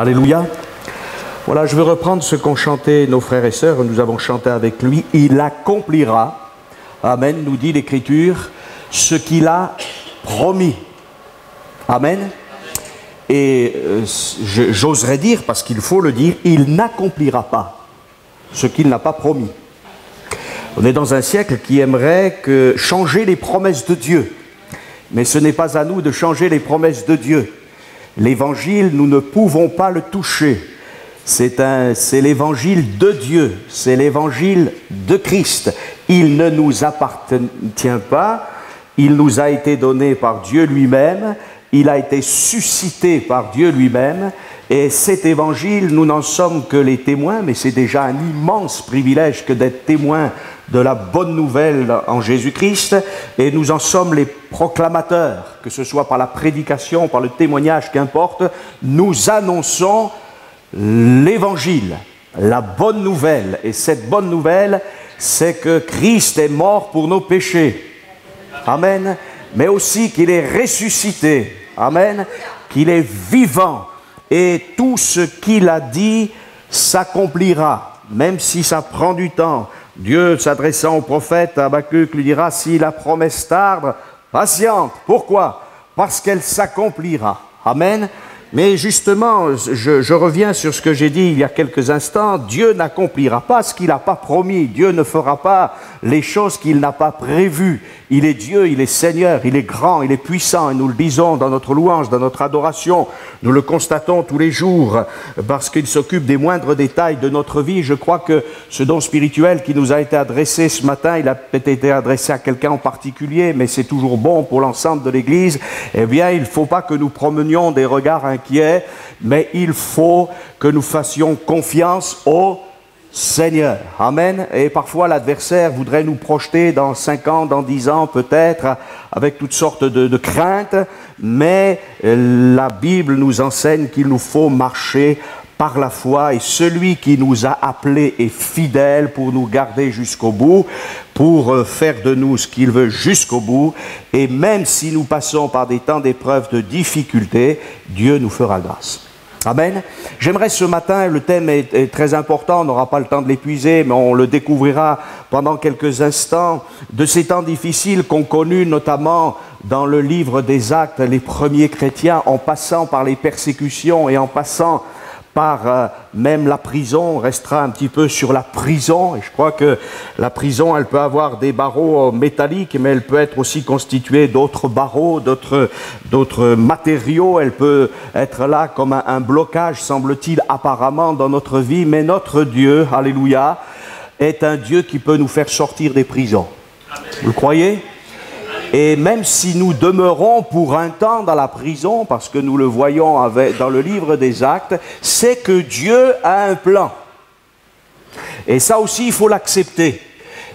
Alléluia. Voilà, je veux reprendre ce qu'ont chanté nos frères et sœurs. Nous avons chanté avec lui. Il accomplira, amen, nous dit l'Écriture, ce qu'il a promis. Amen. Et j'oserais dire, parce qu'il faut le dire, il n'accomplira pas ce qu'il n'a pas promis. On est dans un siècle qui aimerait changer les promesses de Dieu. Mais ce n'est pas à nous de changer les promesses de Dieu. L'évangile, nous ne pouvons pas le toucher. C'est l'évangile de Dieu, c'est l'évangile de Christ. Il ne nous appartient pas, il nous a été donné par Dieu lui-même, il a été suscité par Dieu lui-même, et cet évangile, nous n'en sommes que les témoins, mais c'est déjà un immense privilège que d'être témoin de la bonne nouvelle en Jésus-Christ, et nous en sommes les proclamateurs, que ce soit par la prédication, par le témoignage, qu'importe, nous annonçons l'évangile, la bonne nouvelle. Et cette bonne nouvelle, c'est que Christ est mort pour nos péchés. Amen. Mais aussi qu'il est ressuscité. Amen. Qu'il est vivant. Et tout ce qu'il a dit s'accomplira, même si ça prend du temps. Dieu, s'adressant au prophète Habakkuk, lui dira, si la promesse tarde, patiente. Pourquoi? Parce qu'elle s'accomplira. Amen. Mais justement, je reviens sur ce que j'ai dit il y a quelques instants. Dieu n'accomplira pas ce qu'il n'a pas promis. Dieu ne fera pas les choses qu'il n'a pas prévues. Il est Dieu, il est Seigneur, il est grand, il est puissant. Et nous le disons dans notre louange, dans notre adoration. Nous le constatons tous les jours parce qu'il s'occupe des moindres détails de notre vie. Je crois que ce don spirituel qui nous a été adressé ce matin, il a peut-être été adressé à quelqu'un en particulier, mais c'est toujours bon pour l'ensemble de l'Église. Eh bien, il ne faut pas que nous promenions des regards inquiets, mais il faut que nous fassions confiance au Seigneur. Amen. Et parfois l'adversaire voudrait nous projeter dans 5 ans, dans 10 ans peut-être, avec toutes sortes de craintes, mais la Bible nous enseigne qu'il nous faut marcher par la foi, et celui qui nous a appelés est fidèle pour nous garder jusqu'au bout, pour faire de nous ce qu'il veut jusqu'au bout, et même si nous passons par des temps d'épreuves, de difficultés, Dieu nous fera grâce. Amen. J'aimerais ce matin, le thème est très important, on n'aura pas le temps de l'épuiser, mais on le découvrira pendant quelques instants, de ces temps difficiles qu'ont connus notamment dans le livre des Actes les premiers chrétiens, en passant par les persécutions et en passant par même la prison. On restera un petit peu sur la prison, et je crois que la prison, elle peut avoir des barreaux métalliques, mais elle peut être aussi constituée d'autres barreaux, d'autres matériaux. Elle peut être là comme un blocage, semble-t-il, apparemment dans notre vie, mais notre Dieu, alléluia, est un Dieu qui peut nous faire sortir des prisons. Amen. Vous le croyez? Et même si nous demeurons pour un temps dans la prison, parce que nous le voyons dans le livre des Actes, c'est que Dieu a un plan. Et ça aussi, il faut l'accepter.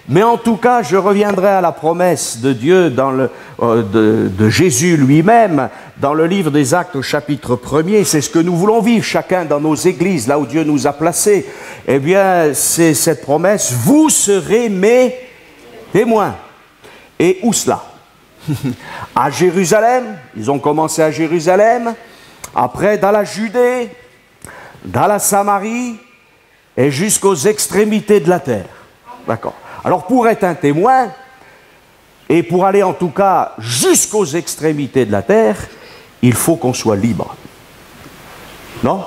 Mais en tout cas, je reviendrai à la promesse de Dieu, de Jésus lui-même, dans le livre des Actes au chapitre 1er. C'est ce que nous voulons vivre chacun dans nos églises, là où Dieu nous a placés. Eh bien, c'est cette promesse, vous serez mes témoins. Et où cela? À Jérusalem, ils ont commencé à Jérusalem, après dans la Judée, dans la Samarie et jusqu'aux extrémités de la terre. D'accord. Alors pour être un témoin, et pour aller en tout cas jusqu'aux extrémités de la terre, il faut qu'on soit libre. Non?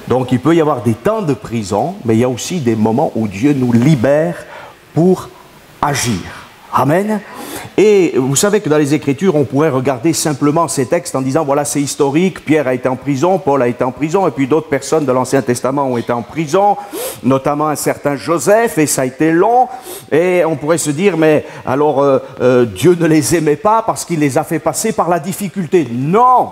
Donc il peut y avoir des temps de prison, mais il y a aussi des moments où Dieu nous libère pour agir. Amen. Et vous savez que dans les Écritures, on pourrait regarder simplement ces textes en disant, voilà, c'est historique, Pierre a été en prison, Paul a été en prison, et puis d'autres personnes de l'Ancien Testament ont été en prison, notamment un certain Joseph, et ça a été long, et on pourrait se dire, mais alors Dieu ne les aimait pas parce qu'il les a fait passer par la difficulté. Non!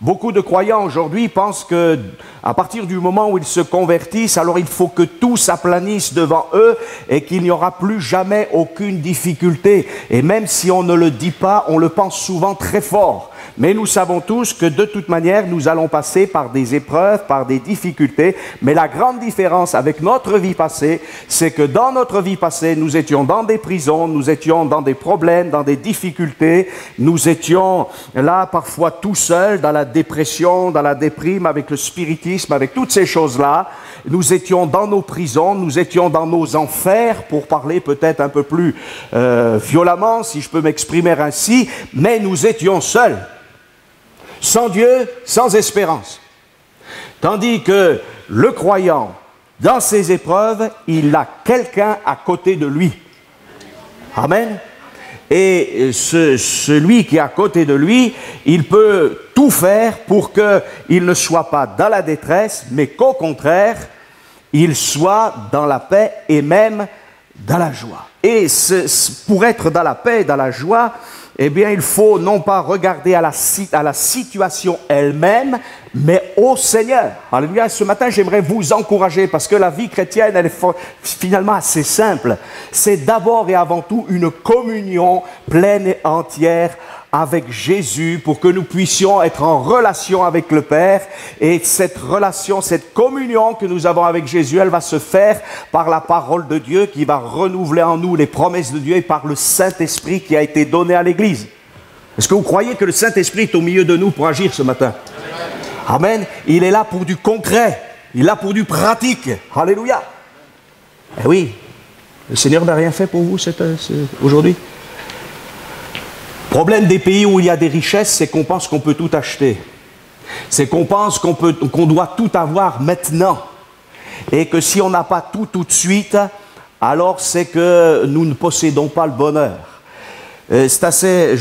Beaucoup de croyants aujourd'hui pensent que, à partir du moment où ils se convertissent, alors il faut que tout s'aplanisse devant eux et qu'il n'y aura plus jamais aucune difficulté. Et même si on ne le dit pas, on le pense souvent très fort. Mais nous savons tous que de toute manière, nous allons passer par des épreuves, par des difficultés. Mais la grande différence avec notre vie passée, c'est que dans notre vie passée, nous étions dans des prisons, nous étions dans des problèmes, dans des difficultés. Nous étions là parfois tout seuls, dans la dépression, dans la déprime, avec le spiritisme, avec toutes ces choses-là. Nous étions dans nos prisons, nous étions dans nos enfers, pour parler peut-être un peu plus violemment, si je peux m'exprimer ainsi, mais nous étions seuls, sans Dieu, sans espérance. Tandis que le croyant, dans ses épreuves, il a quelqu'un à côté de lui. Amen. Et celui qui est à côté de lui, il peut tout faire pour qu'il ne soit pas dans la détresse, mais qu'au contraire, il soit dans la paix et même dans la joie. Et pour être dans la paix et dans la joie, eh bien, il faut non pas regarder à la situation elle-même, mais au Seigneur. Alléluia. Ce matin, j'aimerais vous encourager parce que la vie chrétienne, elle est finalement assez simple. C'est d'abord et avant tout une communion pleine et entière avec Jésus pour que nous puissions être en relation avec le Père. Et cette relation, cette communion que nous avons avec Jésus, elle va se faire par la parole de Dieu qui va renouveler en nous les promesses de Dieu et par le Saint-Esprit qui a été donné à l'Église. Est-ce que vous croyez que le Saint-Esprit est au milieu de nous pour agir ce matin? Amen. Il est là pour du concret. Il est là pour du pratique. Alléluia. Eh oui, le Seigneur n'a rien fait pour vous aujourd'hui. Le problème des pays où il y a des richesses, c'est qu'on pense qu'on peut tout acheter. C'est qu'on pense qu'on doit tout avoir maintenant. Et que si on n'a pas tout de suite, alors c'est que nous ne possédons pas le bonheur. C'est assez,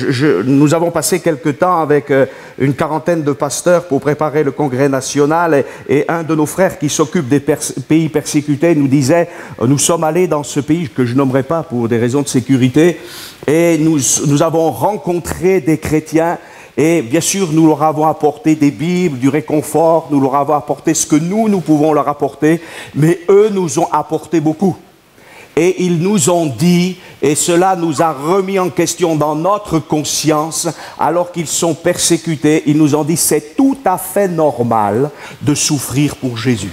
nous avons passé quelque temps avec une quarantaine de pasteurs pour préparer le congrès national et un de nos frères qui s'occupe des pays persécutés nous disait, nous sommes allés dans ce pays que je nommerai pas pour des raisons de sécurité et nous avons rencontré des chrétiens et bien sûr nous leur avons apporté des Bibles, du réconfort, nous leur avons apporté ce que nous pouvons leur apporter, mais eux nous ont apporté beaucoup. Et ils nous ont dit, et cela nous a remis en question dans notre conscience, alors qu'ils sont persécutés, ils nous ont dit, c'est tout à fait normal de souffrir pour Jésus.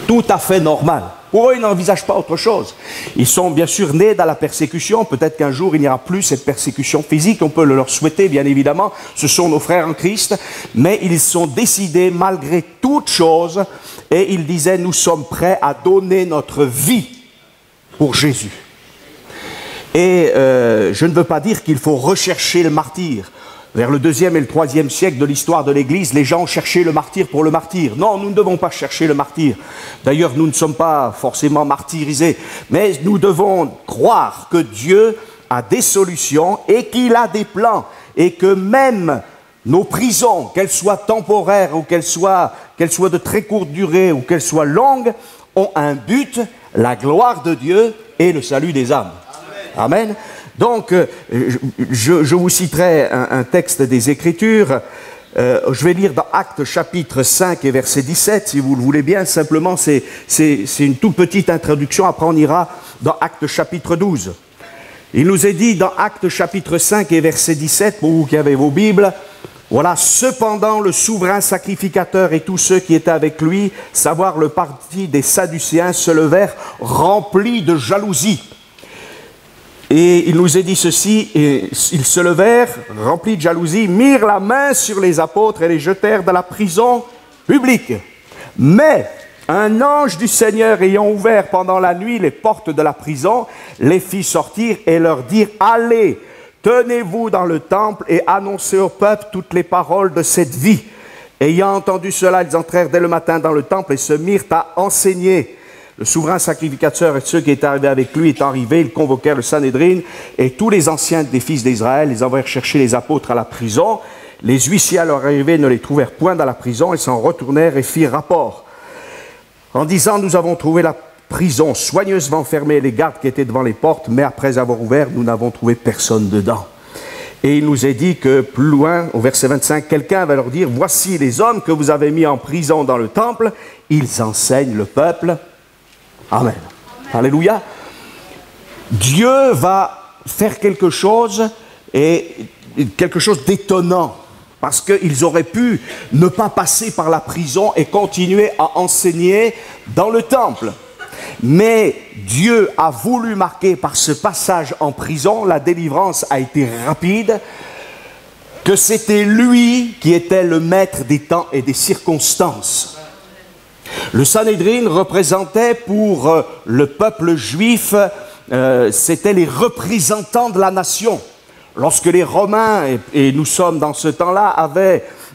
Tout à fait normal. Pour eux, ils n'envisagent pas autre chose. Ils sont bien sûr nés dans la persécution. Peut-être qu'un jour, il n'y aura plus cette persécution physique. On peut le leur souhaiter, bien évidemment. Ce sont nos frères en Christ. Mais ils sont décidés, malgré toute chose, et ils disaient, nous sommes prêts à donner notre vie pour Jésus. Et je ne veux pas dire qu'il faut rechercher le martyr. Vers le 2e et le 3e siècle de l'histoire de l'Église, les gens cherchaient le martyr pour le martyr. Non, nous ne devons pas chercher le martyr. D'ailleurs, nous ne sommes pas forcément martyrisés. Mais nous devons croire que Dieu a des solutions et qu'il a des plans. Et que même nos prisons, qu'elles soient temporaires ou qu'elles soient de très courte durée ou qu'elles soient longues, ont un but, la gloire de Dieu et le salut des âmes. Amen. Amen. Donc, je vous citerai un texte des Écritures. Je vais lire dans Actes chapitre 5 et verset 17, si vous le voulez bien. Simplement, c'est une toute petite introduction. Après, on ira dans Actes chapitre 12. Il nous est dit dans Actes chapitre 5 et verset 17, pour vous qui avez vos Bibles, voilà, cependant le souverain sacrificateur et tous ceux qui étaient avec lui, savoir le parti des Sadducéens, se levèrent remplis de jalousie. Et il nous est dit ceci, et ils se levèrent, remplis de jalousie, mirent la main sur les apôtres et les jetèrent dans la prison publique. Mais un ange du Seigneur ayant ouvert pendant la nuit les portes de la prison, les fit sortir et leur dire, allez, tenez-vous dans le temple et annoncez au peuple toutes les paroles de cette vie. Ayant entendu cela, ils entrèrent dès le matin dans le temple et se mirent à enseigner. Le souverain sacrificateur et ceux qui étaient arrivés avec lui étant arrivés, ils convoquèrent le Sanhédrin et tous les anciens des fils d'Israël, ils envoyèrent chercher les apôtres à la prison. Les huissiers à leur arrivée ne les trouvèrent point dans la prison, ils s'en retournèrent et firent rapport en disant, nous avons trouvé la prison soigneusement fermée et les gardes qui étaient devant les portes, mais après avoir ouvert, nous n'avons trouvé personne dedans. Et il nous est dit que plus loin, au verset 25, quelqu'un va leur dire, voici les hommes que vous avez mis en prison dans le temple, ils enseignent le peuple. Amen. Alléluia. Dieu va faire quelque chose et quelque chose d'étonnant, parce qu'ils auraient pu ne pas passer par la prison et continuer à enseigner dans le temple. Mais Dieu a voulu marquer par ce passage en prison, la délivrance a été rapide, que c'était lui qui était le maître des temps et des circonstances. Le Sanhédrin représentait pour le peuple juif, c'était les représentants de la nation. Lorsque les Romains, et nous sommes dans ce temps-là,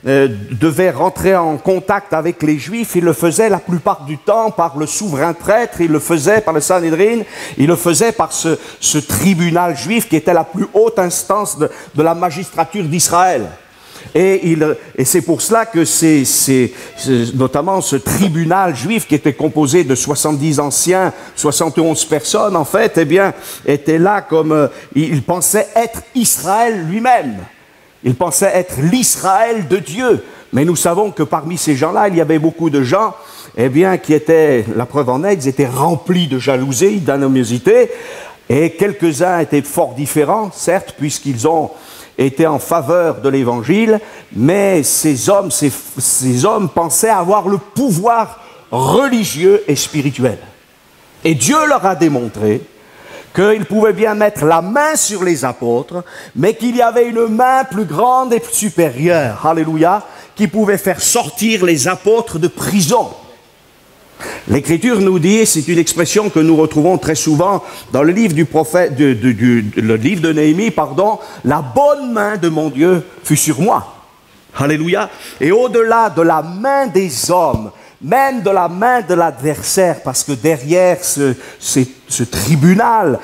devaient rentrer en contact avec les Juifs, ils le faisaient la plupart du temps par le souverain prêtre, ils le faisaient par le Sanhédrin, ils le faisaient par ce tribunal juif qui était la plus haute instance de la magistrature d'Israël. Et c'est pour cela que notamment ce tribunal juif qui était composé de 70 anciens, 71 personnes en fait, eh bien, était là comme il pensait être Israël lui-même. Il pensait être l'Israël de Dieu. Mais nous savons que parmi ces gens-là, il y avait beaucoup de gens, eh bien, qui étaient, la preuve en est, ils étaient remplis de jalousie, d'animosité, et quelques-uns étaient fort différents, certes, puisqu'ils ont était en faveur de l'évangile, mais ces hommes pensaient avoir le pouvoir religieux et spirituel. Et Dieu leur a démontré qu'ils pouvaient bien mettre la main sur les apôtres, mais qu'il y avait une main plus grande et supérieure, alléluia, qui pouvait faire sortir les apôtres de prison. L'Écriture nous dit, c'est une expression que nous retrouvons très souvent dans le livre du prophète, le livre de Néhémie, pardon, la bonne main de mon Dieu fut sur moi. Alléluia. Et au-delà de la main des hommes, même de la main de l'adversaire, parce que derrière ce tribunal,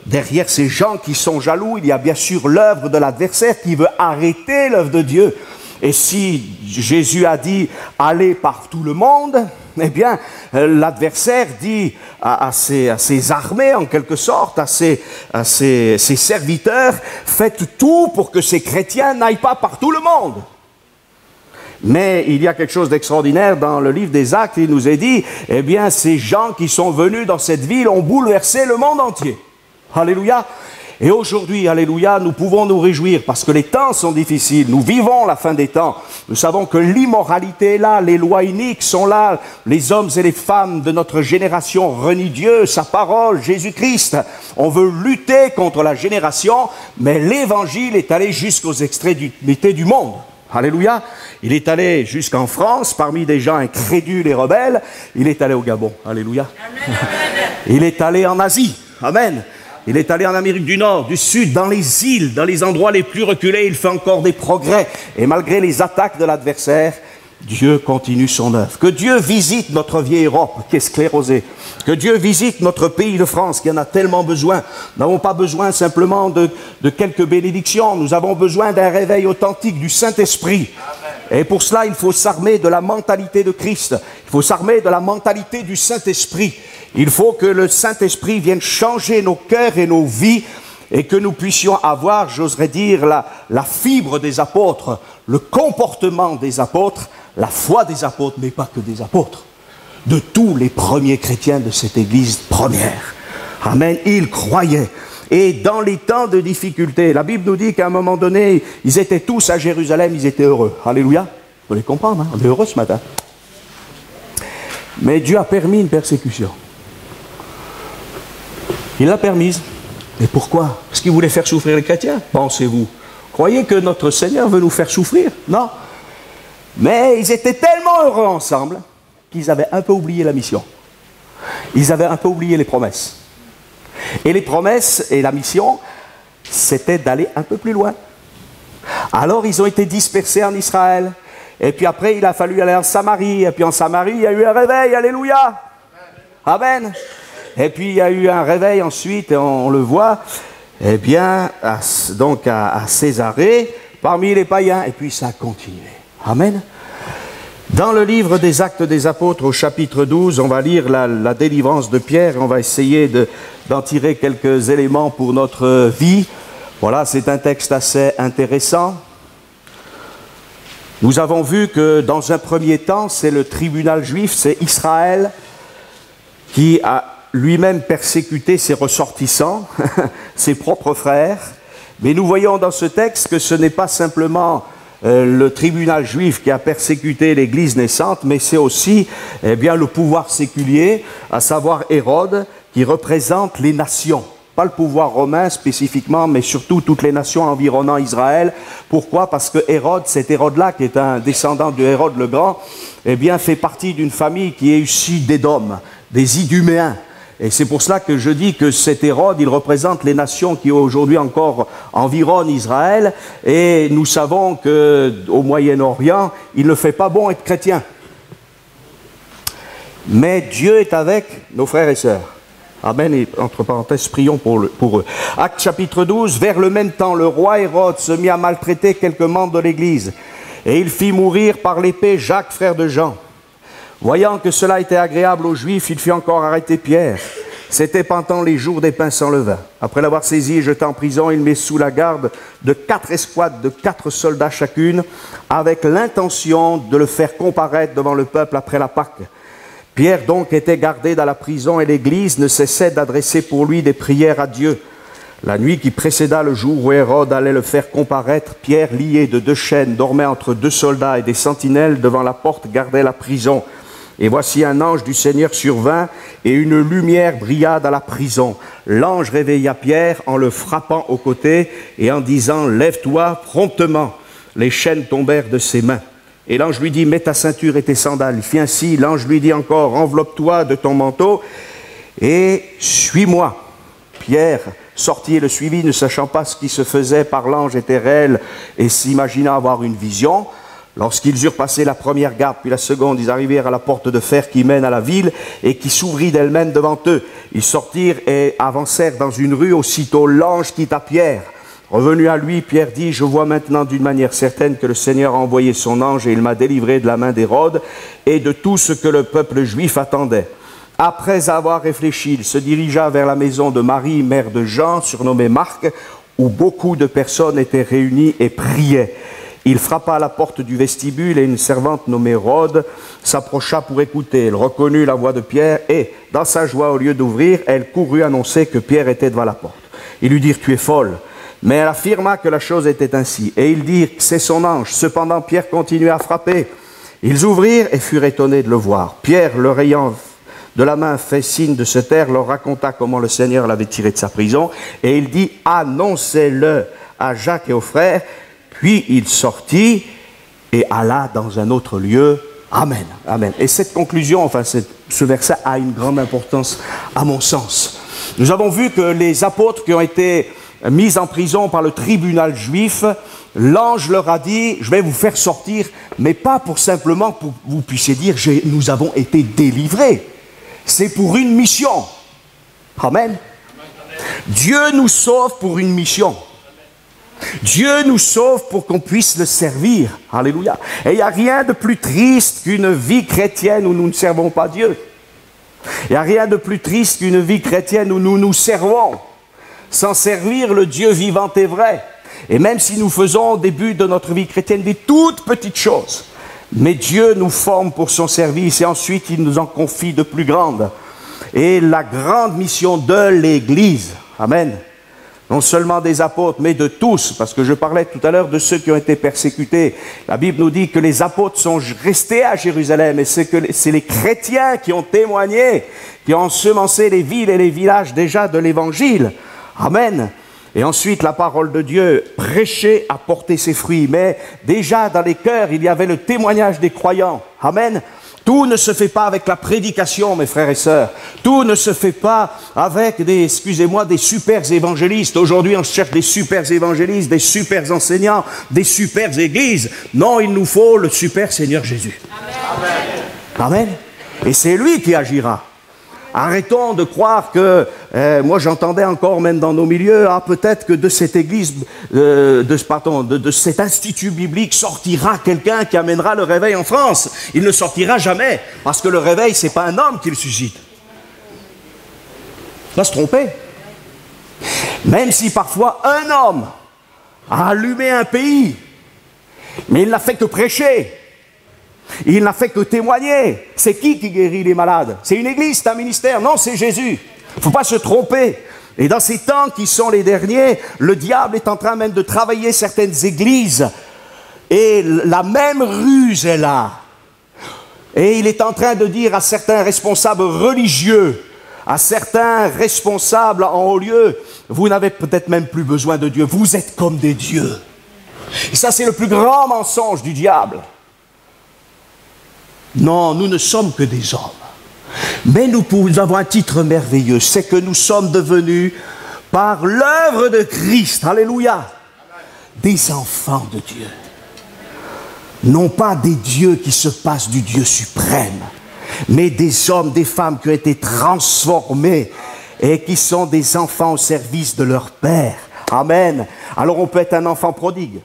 derrière ces gens qui sont jaloux, il y a bien sûr l'œuvre de l'adversaire qui veut arrêter l'œuvre de Dieu. Et si Jésus a dit « allez par tout le monde », eh bien, l'adversaire dit à ses armées, en quelque sorte, à ses serviteurs, « faites tout pour que ces chrétiens n'aillent pas par tout le monde ». Mais il y a quelque chose d'extraordinaire dans le livre des Actes, il nous est dit, eh bien, ces gens qui sont venus dans cette ville ont bouleversé le monde entier. Alléluia. Et aujourd'hui, alléluia, nous pouvons nous réjouir parce que les temps sont difficiles. Nous vivons la fin des temps. Nous savons que l'immoralité est là, les lois iniques sont là. Les hommes et les femmes de notre génération renient Dieu, sa parole, Jésus-Christ. On veut lutter contre la génération, mais l'évangile est allé jusqu'aux extrémités du monde. Alléluia. Il est allé jusqu'en France, parmi des gens incrédules et rebelles. Il est allé au Gabon. Alléluia. Amen. Il est allé en Asie. Amen. Il est allé en Amérique du Nord, du Sud, dans les îles, dans les endroits les plus reculés. Il fait encore des progrès. Et malgré les attaques de l'adversaire, Dieu continue son œuvre. Que Dieu visite notre vieille Europe qui est sclérosée. Que Dieu visite notre pays de France qui en a tellement besoin. Nous n'avons pas besoin simplement de quelques bénédictions. Nous avons besoin d'un réveil authentique du Saint-Esprit. Et pour cela, il faut s'armer de la mentalité de Christ. Il faut s'armer de la mentalité du Saint-Esprit. Il faut que le Saint-Esprit vienne changer nos cœurs et nos vies et que nous puissions avoir, j'oserais dire, la fibre des apôtres, le comportement des apôtres, la foi des apôtres, mais pas que des apôtres, de tous les premiers chrétiens de cette église première. Amen. Ils croyaient. Et dans les temps de difficulté, la Bible nous dit qu'à un moment donné, ils étaient tous à Jérusalem, ils étaient heureux. Alléluia. Vous pouvez comprendre, hein? On est heureux ce matin. Mais Dieu a permis une persécution. Il l'a permise. Et pourquoi? Parce qu'il voulait faire souffrir les chrétiens, pensez-vous. Croyez que notre Seigneur veut nous faire souffrir? Non. Mais ils étaient tellement heureux ensemble qu'ils avaient un peu oublié la mission. Ils avaient un peu oublié les promesses. Et les promesses et la mission, c'était d'aller un peu plus loin. Alors ils ont été dispersés en Israël. Et puis après, il a fallu aller en Samarie. Et puis en Samarie, il y a eu un réveil. Alléluia. Amen. Et puis il y a eu un réveil ensuite, et on le voit, eh bien, donc à Césarée, parmi les païens. Et puis ça a continué. Amen. Dans le livre des Actes des Apôtres, au chapitre 12, on va lire la délivrance de Pierre. On va essayer d'en tirer quelques éléments pour notre vie. Voilà, c'est un texte assez intéressant. Nous avons vu que dans un premier temps, c'est le tribunal juif, c'est Israël qui a lui-même persécuté ses ressortissants, ses propres frères, Mais nous voyons dans ce texte que ce n'est pas simplement le tribunal juif qui a persécuté l'Église naissante, mais c'est aussi bien le pouvoir séculier, à savoir Hérode, qui représente les nations. Pas le pouvoir romain spécifiquement, mais surtout toutes les nations environnant Israël. Pourquoi? Parce que Hérode, cet Hérode-là, qui est un descendant de Hérode le Grand, eh bien, fait partie d'une famille qui est issue d'Édom, des Iduméens. Et c'est pour cela que je dis que cet Hérode, il représente les nations qui aujourd'hui encore environnent Israël. Et nous savons qu'au Moyen-Orient, il ne fait pas bon être chrétien. Mais Dieu est avec nos frères et sœurs. Amen, et entre parenthèses, prions pour eux. Acte chapitre 12, vers le même temps, le roi Hérode se mit à maltraiter quelques membres de l'Église. Et il fit mourir par l'épée Jacques, frère de Jean. Voyant que cela était agréable aux Juifs, il fit encore arrêter Pierre. C'était pendant les jours des pains sans levain. Après l'avoir saisi et jeté en prison, il mit sous la garde de 4 escouades de 4 soldats chacune, avec l'intention de le faire comparaître devant le peuple après la Pâque. Pierre donc était gardé dans la prison et l'Église ne cessait d'adresser pour lui des prières à Dieu. La nuit qui précéda le jour où Hérode allait le faire comparaître, Pierre, lié de 2 chaînes, dormait entre 2 soldats et des sentinelles devant la porte gardaient la prison. Et voici un ange du Seigneur survint et une lumière brilla dans la prison. L'ange réveilla Pierre en le frappant au côté et en disant « Lève-toi promptement ». Les chaînes tombèrent de ses mains. Et l'ange lui dit, mets ta ceinture et tes sandales. Il fit ainsi, l'ange lui dit encore, enveloppe-toi de ton manteau et suis-moi. Pierre sortit et le suivit, ne sachant pas ce qui se faisait par l'ange était réel et s'imagina avoir une vision. Lorsqu'ils eurent passé la première garde, puis la seconde, ils arrivèrent à la porte de fer qui mène à la ville et qui s'ouvrit d'elle-même devant eux. Ils sortirent et avancèrent dans une rue, aussitôt l'ange quitta Pierre. Revenu à lui, Pierre dit, je vois maintenant d'une manière certaine que le Seigneur a envoyé son ange et il m'a délivré de la main d'Hérode et de tout ce que le peuple juif attendait. Après avoir réfléchi, il se dirigea vers la maison de Marie, mère de Jean, surnommée Marc, où beaucoup de personnes étaient réunies et priaient. Il frappa à la porte du vestibule et une servante nommée Rhode s'approcha pour écouter. Elle reconnut la voix de Pierre et, dans sa joie, au lieu d'ouvrir, elle courut annoncer que Pierre était devant la porte. Ils lui dirent, tu es folle. Mais elle affirma que la chose était ainsi. Et ils dirent, c'est son ange. Cependant, Pierre continuait à frapper. Ils ouvrirent et furent étonnés de le voir. Pierre, leur ayant de la main fait signe de se taire, leur raconta comment le Seigneur l'avait tiré de sa prison. Et il dit, annoncez-le à Jacques et aux frères. Puis il sortit et alla dans un autre lieu. Amen. Amen. Et cette conclusion, enfin ce verset a une grande importance à mon sens. Nous avons vu que les apôtres qui ont été mis en prison par le tribunal juif, l'ange leur a dit, je vais vous faire sortir, mais pas pour simplement pour que vous puissiez dire, nous avons été délivrés. C'est pour une mission. Amen. Dieu nous sauve pour une mission. Dieu nous sauve pour qu'on puisse le servir. Alléluia. Et il n'y a rien de plus triste qu'une vie chrétienne où nous ne servons pas Dieu. Il n'y a rien de plus triste qu'une vie chrétienne où nous nous servons sans servir le Dieu vivant et vrai. Et même si nous faisons au début de notre vie chrétienne des toutes petites choses, mais Dieu nous forme pour son service et ensuite il nous en confie de plus grandes. Et la grande mission de l'Église, amen, non seulement des apôtres, mais de tous, parce que je parlais tout à l'heure de ceux qui ont été persécutés. La Bible nous dit que les apôtres sont restés à Jérusalem, et c'est les chrétiens qui ont témoigné, qui ont ensemencé les villes et les villages déjà de l'Évangile. Amen. Et ensuite, la parole de Dieu prêchée a porté ses fruits, mais déjà dans les cœurs, il y avait le témoignage des croyants. Amen. Tout ne se fait pas avec la prédication, mes frères et sœurs. Tout ne se fait pas avec des super évangélistes. Aujourd'hui, on cherche des super évangélistes, des super enseignants, des super églises. Non, il nous faut le super Seigneur Jésus. Amen. Amen. Et c'est lui qui agira. Arrêtons de croire que, moi j'entendais encore même dans nos milieux, peut-être que de cette église, de cet institut biblique sortira quelqu'un qui amènera le réveil en France. Il ne sortira jamais, parce que le réveil, ce n'est pas un homme qui le suscite. Il va se tromper. Même si parfois un homme a allumé un pays, mais il n'a fait que prêcher. Il n'a fait que témoigner. C'est qui guérit les malades? C'est une église, c'est un ministère? Non, c'est Jésus. Il ne faut pas se tromper. Et dans ces temps qui sont les derniers, le diable est en train même de travailler certaines églises. Et la même ruse est là. Et il est en train de dire à certains responsables religieux, à certains responsables en haut lieu, vous n'avez peut-être même plus besoin de Dieu, vous êtes comme des dieux. Et ça, c'est le plus grand mensonge du diable. Non, nous ne sommes que des hommes. Mais nous avons un titre merveilleux, c'est que nous sommes devenus, par l'œuvre de Christ, alléluia, des enfants de Dieu. Non pas des dieux qui se passent du Dieu suprême, mais des hommes, des femmes qui ont été transformés et qui sont des enfants au service de leur Père. Amen. Alors on peut être un enfant prodigue,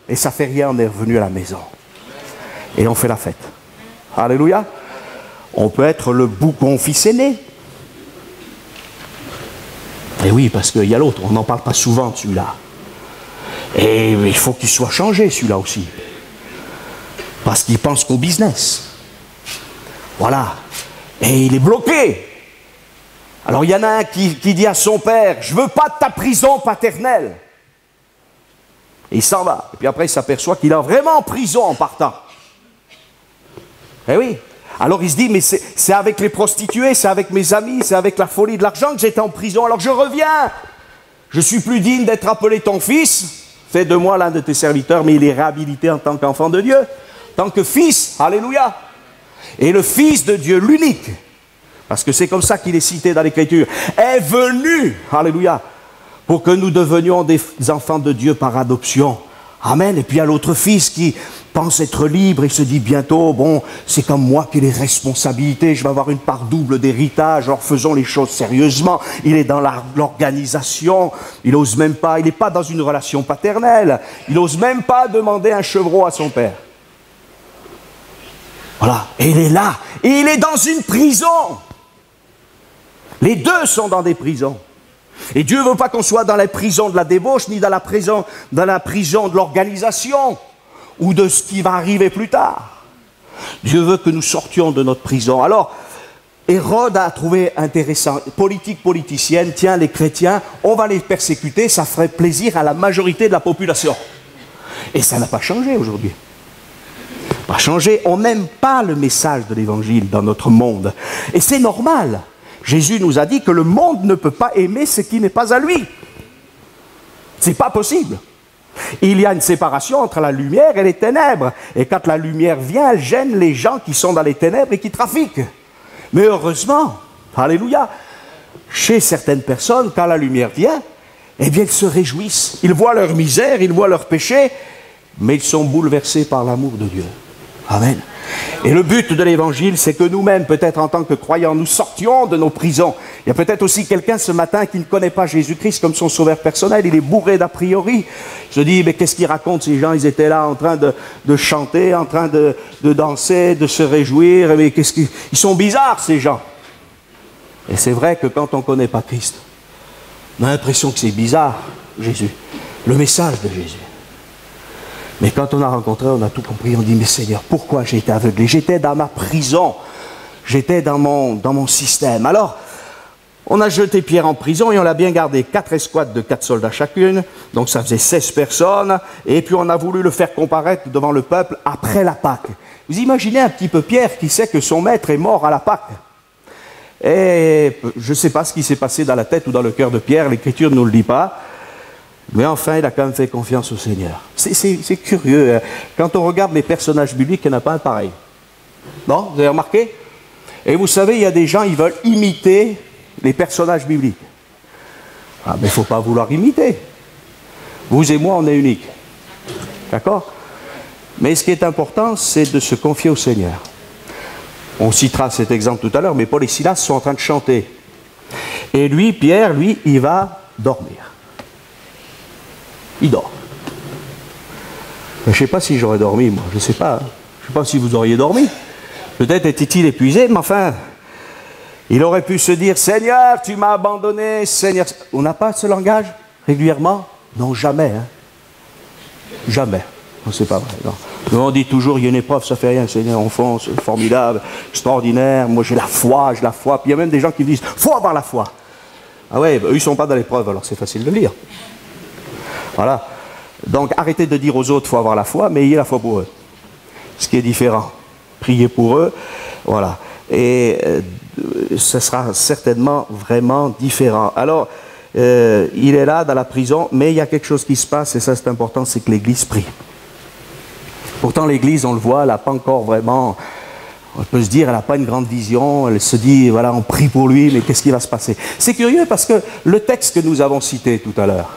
et ça fait rien, on est revenu à la maison. Et on fait la fête. Alléluia. On peut être le boucon fils aîné. Et oui, parce qu'il y a l'autre, on n'en parle pas souvent de celui-là. Et il faut qu'il soit changé, celui-là aussi. Parce qu'il pense qu'au business. Voilà. Et il est bloqué. Alors il y en a un qui dit à son père, je ne veux pas de ta prison paternelle. Et il s'en va. Et puis après il s'aperçoit qu'il est vraiment en prison en partant. Eh oui. Alors il se dit, mais c'est avec les prostituées, c'est avec mes amis, c'est avec la folie de l'argent que j'étais en prison. Alors je reviens. Je suis plus digne d'être appelé ton fils. Fais de moi l'un de tes serviteurs, mais il est réhabilité en tant qu'enfant de Dieu. En tant que fils, alléluia. Et le Fils de Dieu, l'unique, parce que c'est comme ça qu'il est cité dans l'Écriture, est venu, alléluia, pour que nous devenions des enfants de Dieu par adoption. Amen. Et puis il y a l'autre fils qui pense être libre et se dit bientôt, bon, c'est comme moi qui ai les responsabilités, je vais avoir une part double d'héritage, alors faisons les choses sérieusement. Il est dans l'organisation, il n'ose même pas, il n'est pas dans une relation paternelle, il n'ose même pas demander un chevreau à son père. Voilà, et il est là, et il est dans une prison. Les deux sont dans des prisons. Et Dieu ne veut pas qu'on soit dans la prison de la débauche, ni dans la prison de l'organisation, ou de ce qui va arriver plus tard. Dieu veut que nous sortions de notre prison. Alors, Hérode a trouvé intéressant, politicienne, tiens, les chrétiens, on va les persécuter, ça ferait plaisir à la majorité de la population. Et ça n'a pas changé aujourd'hui. Pas changé, on n'aime pas le message de l'évangile dans notre monde. Et c'est normal. Jésus nous a dit que le monde ne peut pas aimer ce qui n'est pas à lui. C'est pas possible. Il y a une séparation entre la lumière et les ténèbres. Et quand la lumière vient, elle gêne les gens qui sont dans les ténèbres et qui trafiquent. Mais heureusement, alléluia, chez certaines personnes, quand la lumière vient, eh bien, ils se réjouissent. Ils voient leur misère, ils voient leur péché, mais ils sont bouleversés par l'amour de Dieu. Amen. Et le but de l'évangile, c'est que nous-mêmes, peut-être en tant que croyants, nous sortions de nos prisons. Il y a peut-être aussi quelqu'un ce matin qui ne connaît pas Jésus-Christ comme son sauveur personnel. Il est bourré d'a priori. Je dis, mais qu'est-ce qu'ils racontent ces gens? Ils étaient là en train de chanter, en train de danser, de se réjouir. Mais ils sont bizarres, ces gens. Et c'est vrai que quand on ne connaît pas Christ, on a l'impression que c'est bizarre, Jésus. Le message de Jésus. Mais quand on a rencontré, on a tout compris. On dit, mais Seigneur, pourquoi j'ai été aveuglé? J'étais dans ma prison. J'étais dans mon système. Alors, on a jeté Pierre en prison et on l'a bien gardé. 4 escouades de 4 soldats chacune. Donc ça faisait 16 personnes. Et puis on a voulu le faire comparaître devant le peuple après la Pâque. Vous imaginez un petit peu Pierre qui sait que son maître est mort à la Pâque. Et je ne sais pas ce qui s'est passé dans la tête ou dans le cœur de Pierre. L'Écriture ne nous le dit pas. Mais enfin, il a quand même fait confiance au Seigneur. C'est curieux. Quand on regarde les personnages bibliques, il n'y en a pas un pareil. Non? Vous avez remarqué? Et vous savez, il y a des gens, ils veulent imiter les personnages bibliques. Ah, mais il ne faut pas vouloir imiter. Vous et moi, on est uniques. D'accord? Mais ce qui est important, c'est de se confier au Seigneur. On citera cet exemple tout à l'heure, mais Paul et Silas sont en train de chanter. Et lui, Pierre, lui, il va dormir. Il dort. Je ne sais pas si j'aurais dormi, moi. Je ne sais pas. Je ne sais pas si vous auriez dormi. Peut-être était-il épuisé, mais enfin, il aurait pu se dire, Seigneur, tu m'as abandonné, Seigneur. On n'a pas ce langage régulièrement? Non, jamais. Hein. Jamais. Non, c'est pas vrai. Non. Nous, on dit toujours, il y a une épreuve, ça fait rien, Seigneur, on fonce, c'est formidable, extraordinaire, moi j'ai la foi, Puis il y a même des gens qui disent, faut avoir la foi. Ah ouais, eux, ils ne sont pas dans l'épreuve, alors c'est facile de lire. Voilà. Donc arrêtez de dire aux autres qu'il faut avoir la foi, mais ayez la foi pour eux. Ce qui est différent. Priez pour eux, voilà. Et ce sera certainement vraiment différent. Alors, il est là dans la prison, mais il y a quelque chose qui se passe, et ça c'est important, c'est que l'Église prie. Pourtant l'Église, on le voit, elle n'a pas encore vraiment, on peut se dire, elle n'a pas une grande vision, elle se dit, voilà, on prie pour lui, mais qu'est-ce qui va se passer? C'est curieux parce que le texte que nous avons cité tout à l'heure,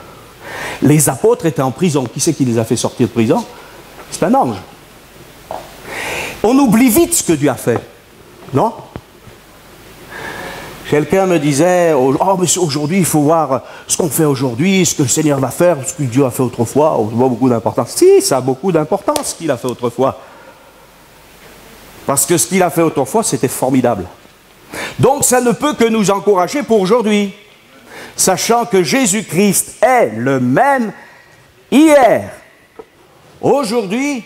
les apôtres étaient en prison. Qui c'est qui les a fait sortir de prison? C'est un ange. On oublie vite ce que Dieu a fait, non? Quelqu'un me disait, oh, mais aujourd'hui, il faut voir ce qu'on fait aujourd'hui, ce que le Seigneur va faire, ce que Dieu a fait autrefois. Oh, ça n'a pas beaucoup d'importance. Si, ça a beaucoup d'importance, ce qu'il a fait autrefois. Parce que ce qu'il a fait autrefois, c'était formidable. Donc, ça ne peut que nous encourager pour aujourd'hui. Sachant que Jésus-Christ est le même hier, aujourd'hui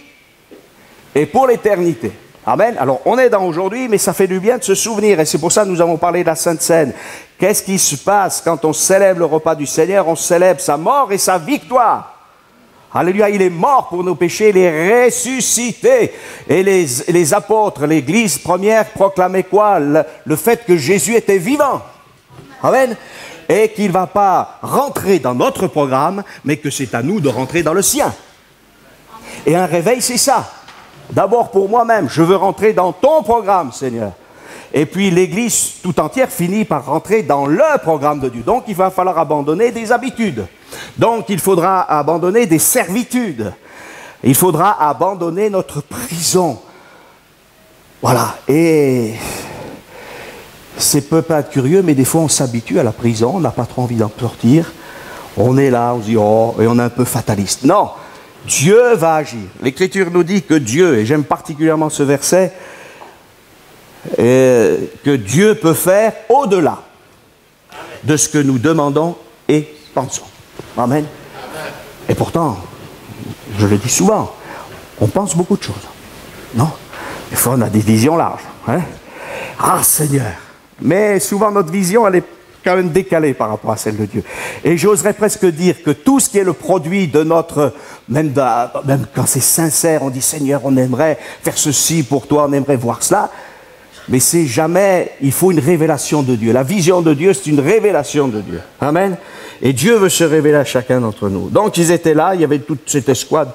et pour l'éternité. Amen. Alors, on est dans aujourd'hui, mais ça fait du bien de se souvenir. Et c'est pour ça que nous avons parlé de la Sainte Seine. Qu'est-ce qui se passe quand on célèbre le repas du Seigneur? On célèbre sa mort et sa victoire. Alléluia, il est mort pour nos péchés, il est ressuscité. Et les apôtres, l'Église première proclamaient quoi? Le fait que Jésus était vivant. Amen. Et qu'il ne va pas rentrer dans notre programme, mais que c'est à nous de rentrer dans le sien. Et un réveil, c'est ça. D'abord pour moi-même, je veux rentrer dans ton programme, Seigneur. Et puis l'Église tout entière finit par rentrer dans le programme de Dieu. Donc il va falloir abandonner des habitudes. Donc il faudra abandonner des servitudes. Il faudra abandonner notre prison. Voilà. Et c'est peut pas être curieux, mais des fois on s'habitue à la prison, on n'a pas trop envie d'en sortir. On est là, on se dit, oh, et on est un peu fataliste. Non, Dieu va agir. L'Écriture nous dit que Dieu, et j'aime particulièrement ce verset, que Dieu peut faire au-delà de ce que nous demandons et pensons. Amen. Et pourtant, je le dis souvent, on pense beaucoup de choses. Non? Des fois, on a des visions larges. Hein? Ah, Seigneur! Mais souvent, notre vision, elle est quand même décalée par rapport à celle de Dieu. Et j'oserais presque dire que tout ce qui est le produit de notre... Même quand c'est sincère, on dit, Seigneur, on aimerait faire ceci pour toi, on aimerait voir cela. Mais c'est jamais... Il faut une révélation de Dieu. La vision de Dieu, c'est une révélation de Dieu. Amen. Et Dieu veut se révéler à chacun d'entre nous. Donc, ils étaient là, il y avait toute cette escouade.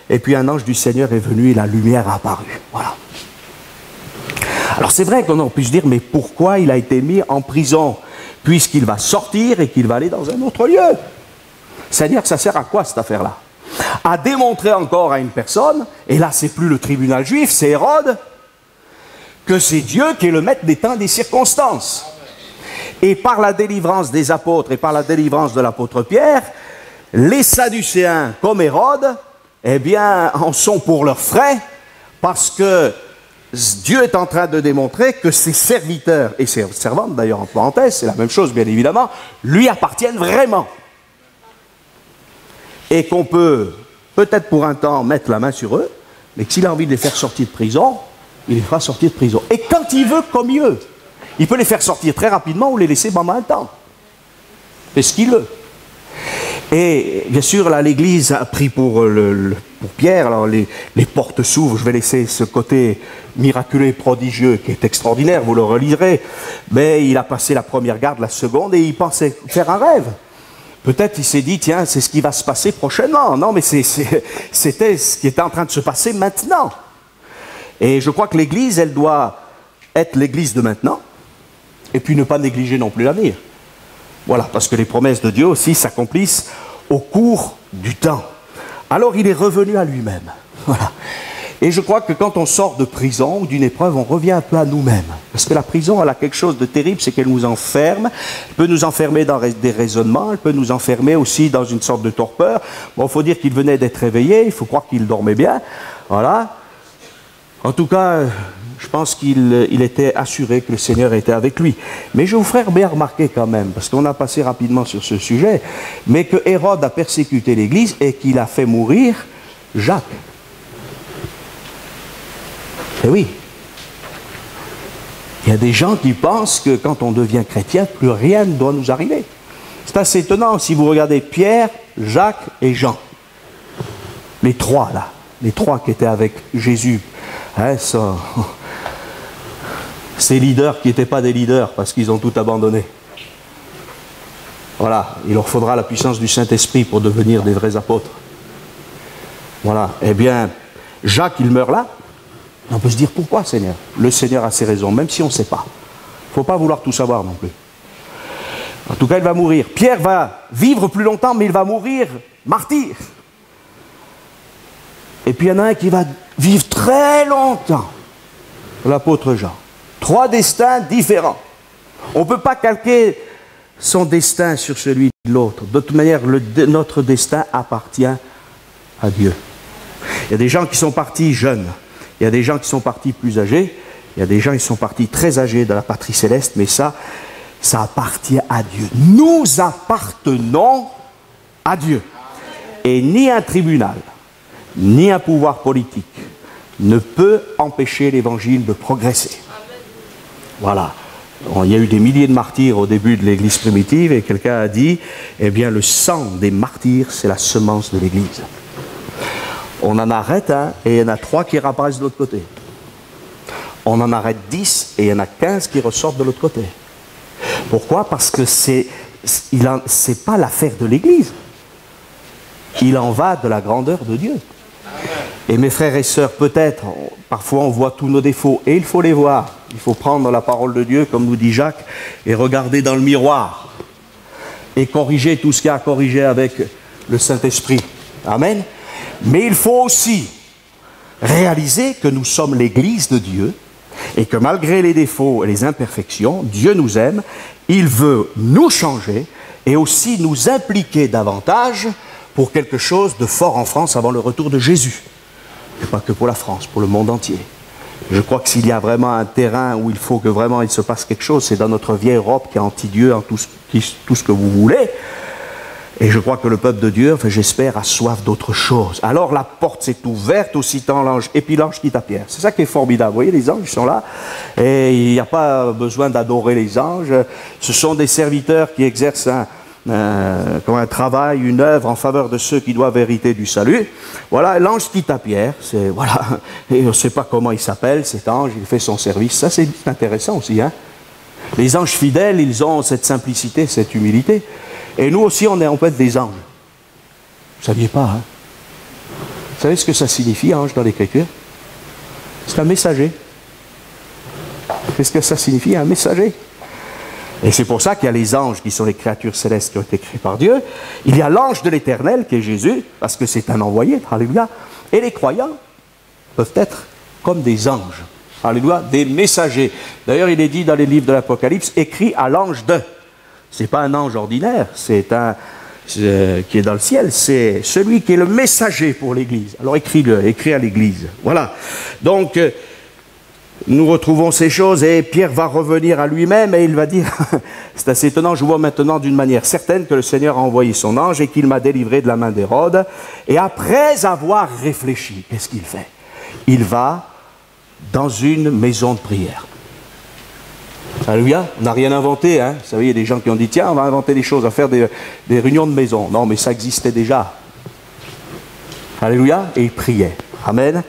Et puis, un ange du Seigneur est venu et la lumière a apparu. Voilà. Alors, c'est vrai qu'on puisse dire, mais pourquoi il a été mis en prison? Puisqu'il va sortir et qu'il va aller dans un autre lieu. C'est-à-dire que ça sert à quoi, cette affaire-là? À démontrer encore à une personne, et là, c'est plus le tribunal juif, c'est Hérode, que c'est Dieu qui est le maître des temps et des circonstances. Et par la délivrance des apôtres et par la délivrance de l'apôtre Pierre, les Sadducéens comme Hérode, eh bien, en sont pour leurs frais, parce que Dieu est en train de démontrer que ses serviteurs, et ses servantes d'ailleurs en parenthèse, c'est la même chose bien évidemment, lui appartiennent vraiment. Et qu'on peut, peut-être pour un temps, mettre la main sur eux, mais que s'il a envie de les faire sortir de prison, il les fera sortir de prison. Et quand il veut, comme il veut. Il peut les faire sortir très rapidement ou les laisser pendant un temps. C'est ce qu'il veut. Et bien sûr, là, l'Église a pris pour Pierre, alors les portes s'ouvrent, je vais laisser ce côté miraculeux et prodigieux qui est extraordinaire, vous le relirez, mais il a passé la première garde, la seconde, et il pensait faire un rêve. Peut-être il s'est dit, tiens, c'est ce qui va se passer prochainement. Non, mais c'était ce qui était en train de se passer maintenant. Et je crois que l'Église, elle doit être l'Église de maintenant, et puis ne pas négliger non plus l'avenir. Voilà, parce que les promesses de Dieu aussi s'accomplissent au cours du temps. Alors il est revenu à lui-même. Voilà. Et je crois que quand on sort de prison ou d'une épreuve, on revient un peu à nous-mêmes. Parce que la prison, elle a quelque chose de terrible, c'est qu'elle nous enferme. Elle peut nous enfermer dans des raisonnements, elle peut nous enfermer aussi dans une sorte de torpeur. Bon, il faut dire qu'il venait d'être réveillé, il faut croire qu'il dormait bien. Voilà. En tout cas, je pense qu'il était assuré que le Seigneur était avec lui. Mais je vous ferai bien remarquer quand même, parce qu'on a passé rapidement sur ce sujet, mais que Hérode a persécuté l'Église et qu'il a fait mourir Jacques. Eh oui. Il y a des gens qui pensent que quand on devient chrétien, plus rien ne doit nous arriver. C'est assez étonnant si vous regardez Pierre, Jacques et Jean. Les trois là, les trois qui étaient avec Jésus. Hein, ça, ces leaders qui n'étaient pas des leaders parce qu'ils ont tout abandonné. Voilà, il leur faudra la puissance du Saint-Esprit pour devenir des vrais apôtres. Voilà, eh bien, Jacques, il meurt là. On peut se dire pourquoi, Seigneur? Le Seigneur a ses raisons, même si on ne sait pas. Il ne faut pas vouloir tout savoir non plus. En tout cas, il va mourir. Pierre va vivre plus longtemps, mais il va mourir martyr. Et puis il y en a un qui va vivre très longtemps. L'apôtre Jean. 3 destins différents. On ne peut pas calquer son destin sur celui de l'autre. De toute manière, notre destin appartient à Dieu. Il y a des gens qui sont partis jeunes. Il y a des gens qui sont partis plus âgés. Il y a des gens qui sont partis très âgés de la patrie céleste. Mais ça appartient à Dieu. Nous appartenons à Dieu. Et ni un tribunal, ni un pouvoir politique ne peut empêcher l'évangile de progresser. Voilà. Il y a eu des milliers de martyrs au début de l'Église primitive et quelqu'un a dit, eh bien le sang des martyrs, c'est la semence de l'Église. On en arrête un et il y en a 3 qui réapparaissent de l'autre côté. On en arrête 10 et il y en a 15 qui ressortent de l'autre côté. Pourquoi? Parce que c'est pas l'affaire de l'Église. Il en va de la grandeur de Dieu. Et mes frères et sœurs, peut-être, parfois on voit tous nos défauts, et il faut les voir. Il faut prendre la parole de Dieu, comme nous dit Jacques, et regarder dans le miroir, et corriger tout ce qu'il y a à corriger avec le Saint-Esprit. Amen. Mais il faut aussi réaliser que nous sommes l'Église de Dieu, et que malgré les défauts et les imperfections, Dieu nous aime, il veut nous changer, et aussi nous impliquer davantage pour quelque chose de fort en France avant le retour de Jésus. Et pas que pour la France, pour le monde entier. Je crois que s'il y a vraiment un terrain où il faut que vraiment il se passe quelque chose, c'est dans notre vieille Europe qui est anti-Dieu, en tout ce que vous voulez. Et je crois que le peuple de Dieu, enfin j'espère, a soif d'autre chose. Alors la porte s'est ouverte aussitôt l'ange, et puis l'ange quitte à Pierre. C'est ça qui est formidable. Vous voyez, les anges sont là, et il n'y a pas besoin d'adorer les anges. Ce sont des serviteurs qui exercent comme un travail, une œuvre en faveur de ceux qui doivent hériter du salut. Voilà, l'ange quitte à Pierre, voilà, et on ne sait pas comment il s'appelle, cet ange, il fait son service. Ça, c'est intéressant aussi, hein. Les anges fidèles, ils ont cette simplicité, cette humilité. Et nous aussi, on peut être des anges. Vous ne saviez pas, hein? Vous savez ce que ça signifie, ange, dans l'Écriture? C'est un messager. Qu'est-ce que ça signifie, un messager? Et c'est pour ça qu'il y a les anges qui sont les créatures célestes qui ont été créées par Dieu. Il y a l'ange de l'Éternel qui est Jésus, parce que c'est un envoyé, alléluia. Et les croyants peuvent être comme des anges, alléluia, des messagers. D'ailleurs, il est dit dans les livres de l'Apocalypse, écrit à l'ange de. Ce n'est pas un ange ordinaire, c'est un qui est dans le ciel, c'est celui qui est le messager pour l'Église. Alors écris-le, écris à l'Église. Voilà. Donc, nous retrouvons ces choses et Pierre va revenir à lui-même et il va dire, c'est assez étonnant, je vois maintenant d'une manière certaine que le Seigneur a envoyé son ange et qu'il m'a délivré de la main d'Hérode. Et après avoir réfléchi, qu'est-ce qu'il fait? Il va dans une maison de prière. Alléluia, on n'a rien inventé, hein. Vous savez, il y a des gens qui ont dit, tiens, on va inventer des choses, on va faire des réunions de maison. Non, mais ça existait déjà. Alléluia, et il priait. Amen.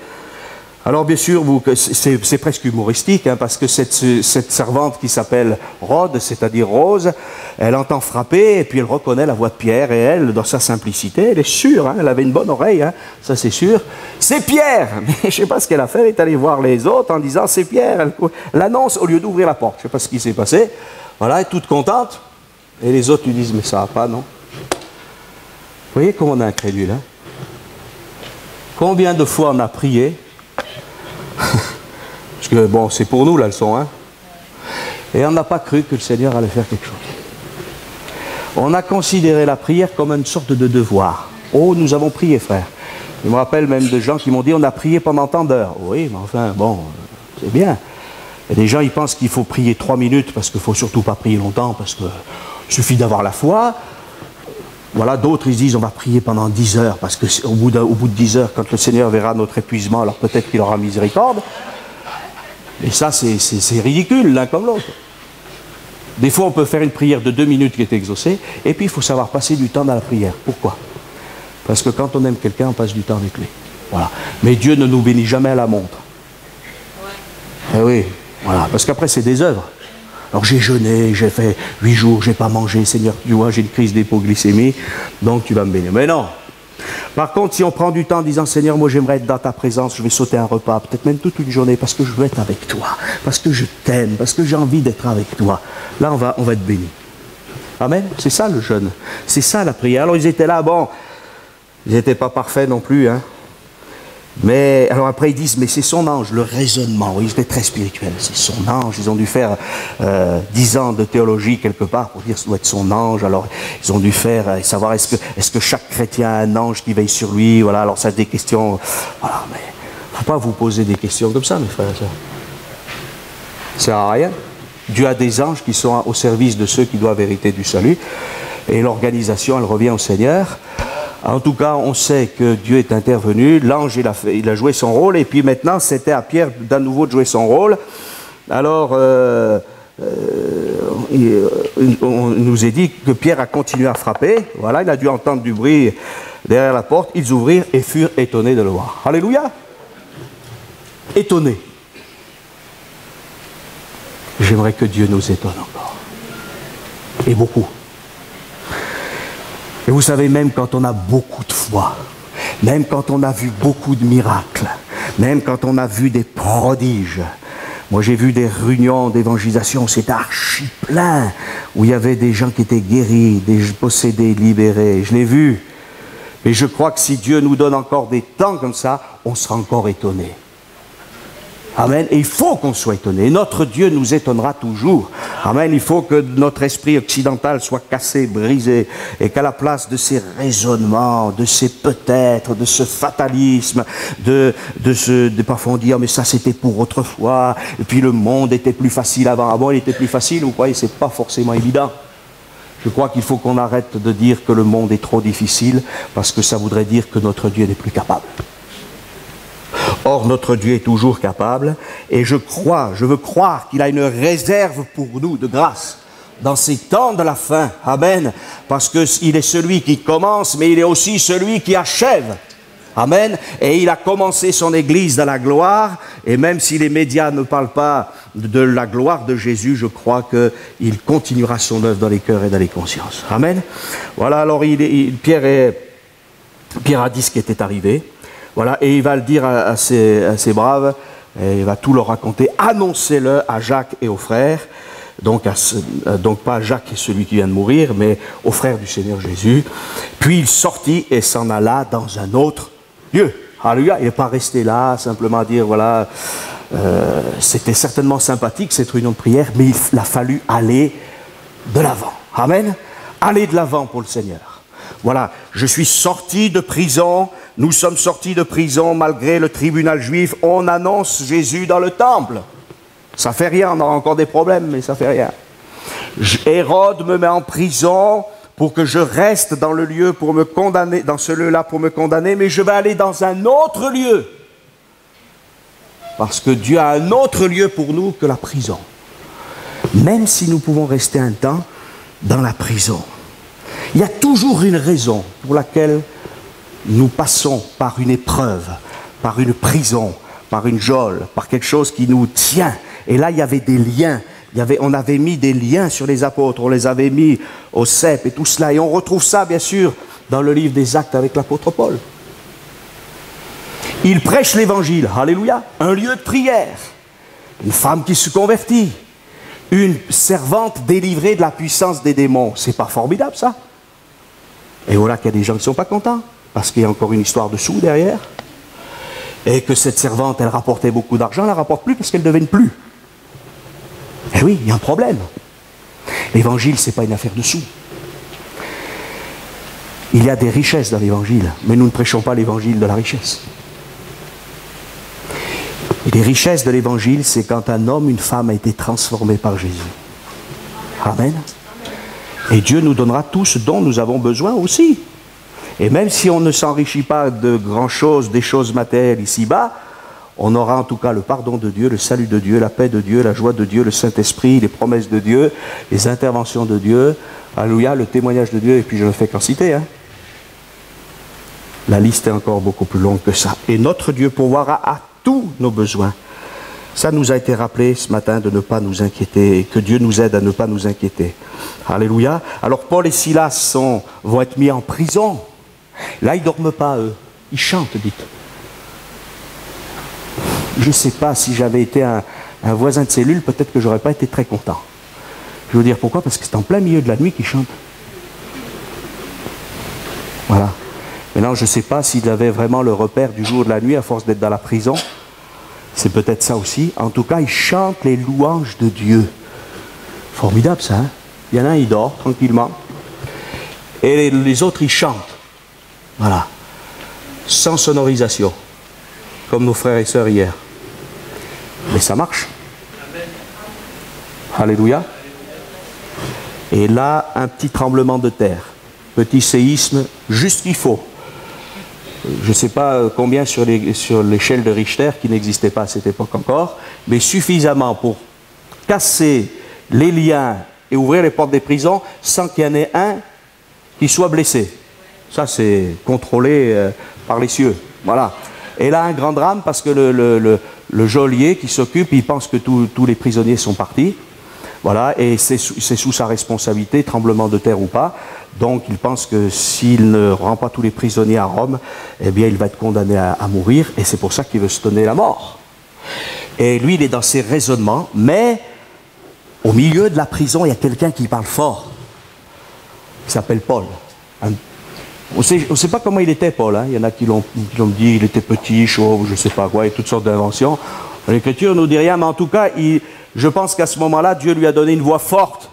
Alors bien sûr, c'est presque humoristique, hein, parce que cette servante qui s'appelle Rhodes, c'est-à-dire Rose, elle entend frapper et puis elle reconnaît la voix de Pierre et elle, dans sa simplicité, elle est sûre, hein, elle avait une bonne oreille, hein, ça c'est sûr. C'est Pierre. Mais je ne sais pas ce qu'elle a fait, elle est allée voir les autres en disant c'est Pierre. Elle l'annonce au lieu d'ouvrir la porte. Je ne sais pas ce qui s'est passé. Voilà, elle est toute contente. Et les autres lui disent mais ça va pas, non? Vous voyez comment on est incrédule, hein? Combien de fois on a prié? Parce que bon, c'est pour nous la leçon, hein. Et on n'a pas cru que le Seigneur allait faire quelque chose. On a considéré la prière comme une sorte de devoir. Oh, nous avons prié, frère. Je me rappelle même de gens qui m'ont dit on a prié pendant tant d'heures. Oui, mais enfin, bon, c'est bien. Et des gens, ils pensent qu'il faut prier 3 minutes parce qu'il ne faut surtout pas prier longtemps parce qu'il suffit d'avoir la foi. Voilà, d'autres ils disent on va prier pendant 10 heures parce qu'au bout de 10 heures, quand le Seigneur verra notre épuisement, alors peut-être qu'il aura miséricorde. Et ça, c'est ridicule, l'un comme l'autre. Des fois, on peut faire une prière de 2 minutes qui est exaucée, et puis il faut savoir passer du temps dans la prière. Pourquoi? Parce que quand on aime quelqu'un, on passe du temps avec lui. Voilà. Mais Dieu ne nous bénit jamais à la montre. Eh oui, voilà. Parce qu'après, c'est des œuvres. Alors j'ai jeûné, j'ai fait 8 jours, j'ai pas mangé, Seigneur, tu vois, j'ai une crise d'hypoglycémie, donc tu vas me bénir. Mais non. Par contre, si on prend du temps en disant, Seigneur, moi j'aimerais être dans ta présence, je vais sauter un repas, peut-être même toute une journée, parce que je veux être avec toi, parce que je t'aime, parce que j'ai envie d'être avec toi. Là, on va être béni. Amen. C'est ça le jeûne. C'est ça la prière. Alors ils étaient là, bon, ils n'étaient pas parfaits non plus, hein. Mais, alors après ils disent, mais c'est son ange, le raisonnement, oui, c'était très spirituel, c'est son ange, ils ont dû faire 10 ans de théologie quelque part pour dire que ça doit être son ange, alors ils ont dû faire, savoir est-ce que chaque chrétien a un ange qui veille sur lui, voilà, alors ça c'est des questions, voilà, mais il ne faut pas vous poser des questions comme ça, mes frères et sœurs. Ça sert à rien. Dieu a des anges qui sont au service de ceux qui doivent hériter du salut, et l'organisation, elle revient au Seigneur. En tout cas, on sait que Dieu est intervenu, l'ange il a joué son rôle, et puis maintenant c'était à Pierre d'à nouveau de jouer son rôle. Alors, on nous est dit que Pierre a continué à frapper, voilà, il a dû entendre du bruit derrière la porte, ils ouvrirent et furent étonnés de le voir. Alléluia! Étonnés. J'aimerais que Dieu nous étonne encore. Et beaucoup. Et vous savez, même quand on a beaucoup de foi, même quand on a vu beaucoup de miracles, même quand on a vu des prodiges, moi j'ai vu des réunions d'évangélisation, c'était archi plein, où il y avait des gens qui étaient guéris, des possédés, libérés, je l'ai vu. Et je crois que si Dieu nous donne encore des temps comme ça, on sera encore étonné. Amen. Et il faut qu'on soit étonné. Notre Dieu nous étonnera toujours. Amen. Il faut que notre esprit occidental soit cassé, brisé, et qu'à la place de ces raisonnements, de ces peut-être, de ce fatalisme, parfois on dit, oh, mais ça c'était pour autrefois, et puis le monde était plus facile avant. Avant il était plus facile, vous croyez, c'est pas forcément évident. Je crois qu'il faut qu'on arrête de dire que le monde est trop difficile, parce que ça voudrait dire que notre Dieu n'est plus capable. Or, notre Dieu est toujours capable, et je veux croire qu'il a une réserve pour nous de grâce dans ces temps de la fin. Amen. Parce qu'il est celui qui commence, mais il est aussi celui qui achève. Amen. Et il a commencé son Église dans la gloire, et même si les médias ne parlent pas de la gloire de Jésus, je crois qu'il continuera son œuvre dans les cœurs et dans les consciences. Amen. Voilà, alors Pierre a dit ce qui était arrivé. Voilà, et il va le dire à ses braves, et il va tout leur raconter. Annoncez-le à Jacques et aux frères, donc pas à Jacques, celui qui vient de mourir, mais aux frères du Seigneur Jésus. Puis il sortit et s'en alla dans un autre lieu. Alléluia, il n'est pas resté là, simplement à dire, voilà, c'était certainement sympathique cette réunion de prière, mais il a fallu aller de l'avant. Amen. Aller de l'avant pour le Seigneur. Voilà, je suis sorti de prison, nous sommes sortis de prison malgré le tribunal juif, on annonce Jésus dans le temple. Ça fait rien, on aura encore des problèmes, mais ça fait rien. Hérode me met en prison pour que je reste dans le lieu pour me condamner, dans ce lieu-là pour me condamner, mais je vais aller dans un autre lieu. Parce que Dieu a un autre lieu pour nous que la prison. Même si nous pouvons rester un temps dans la prison. Il y a toujours une raison pour laquelle nous passons par une épreuve, par une prison, par une geôle, par quelque chose qui nous tient. Et là, il y avait des liens. On avait mis des liens sur les apôtres, on les avait mis au cep et tout cela. Et on retrouve ça, bien sûr, dans le livre des Actes avec l'apôtre Paul. Il prêche l'évangile, alléluia, un lieu de prière, une femme qui se convertit, une servante délivrée de la puissance des démons. C'est pas formidable, ça? Et voilà qu'il y a des gens qui ne sont pas contents, parce qu'il y a encore une histoire de sous derrière, et que cette servante, elle rapportait beaucoup d'argent, elle ne la rapporte plus parce qu'elle ne devine plus. Eh oui, il y a un problème. L'évangile, ce n'est pas une affaire de sous. Il y a des richesses dans l'évangile, mais nous ne prêchons pas l'évangile de la richesse. Et les richesses de l'évangile, c'est quand un homme, une femme a été transformé par Jésus. Amen. Et Dieu nous donnera tout ce dont nous avons besoin aussi. Et même si on ne s'enrichit pas de grand-chose, des choses matérielles ici-bas, on aura en tout cas le pardon de Dieu, le salut de Dieu, la paix de Dieu, la joie de Dieu, le Saint-Esprit, les promesses de Dieu, les interventions de Dieu, alléluia, le témoignage de Dieu, et puis je ne fais qu'en citer. La liste est encore beaucoup plus longue que ça. Et notre Dieu pourvoira à tous nos besoins. Ça nous a été rappelé ce matin de ne pas nous inquiéter, et que Dieu nous aide à ne pas nous inquiéter. Alléluia. Alors Paul et Silas vont être mis en prison. Là, ils ne dorment pas, eux. Ils chantent, dites. Je ne sais pas, si j'avais été un voisin de cellule, peut-être que je n'aurais pas été très content. Je vais vous dire pourquoi, parce que c'est en plein milieu de la nuit qu'ils chantent. Voilà. Maintenant, je ne sais pas s'il avait vraiment le repère du jour et de la nuit à force d'être dans la prison. C'est peut-être ça aussi. En tout cas, ils chantent les louanges de Dieu. Formidable ça, hein? Il y en a un, il dort tranquillement. Et les autres, ils chantent. Voilà. Sans sonorisation. Comme nos frères et sœurs hier. Mais ça marche. Alléluia. Et là, un petit tremblement de terre. Petit séisme, juste qu'il faut. Je ne sais pas combien sur l'échelle de Richter, qui n'existait pas à cette époque encore, mais suffisamment pour casser les liens et ouvrir les portes des prisons sans qu'il y en ait un qui soit blessé. Ça, c'est contrôlé par les cieux. Voilà. Et là, un grand drame parce que le geôlier qui s'occupe, il pense que tous les prisonniers sont partis. Voilà, et c'est sous sa responsabilité, tremblement de terre ou pas. Donc il pense que s'il ne rend pas tous les prisonniers à Rome, eh bien il va être condamné à mourir, et c'est pour ça qu'il veut se donner la mort. Et lui, il est dans ses raisonnements, mais au milieu de la prison, il y a quelqu'un qui parle fort. Il s'appelle Paul. On ne sait pas comment il était, Paul. Hein. Il y en a qui l'ont dit, il était petit, chauve, je ne sais pas quoi, et toutes sortes d'inventions. L'Écriture ne nous dit rien, mais en tout cas, je pense qu'à ce moment-là, Dieu lui a donné une voix forte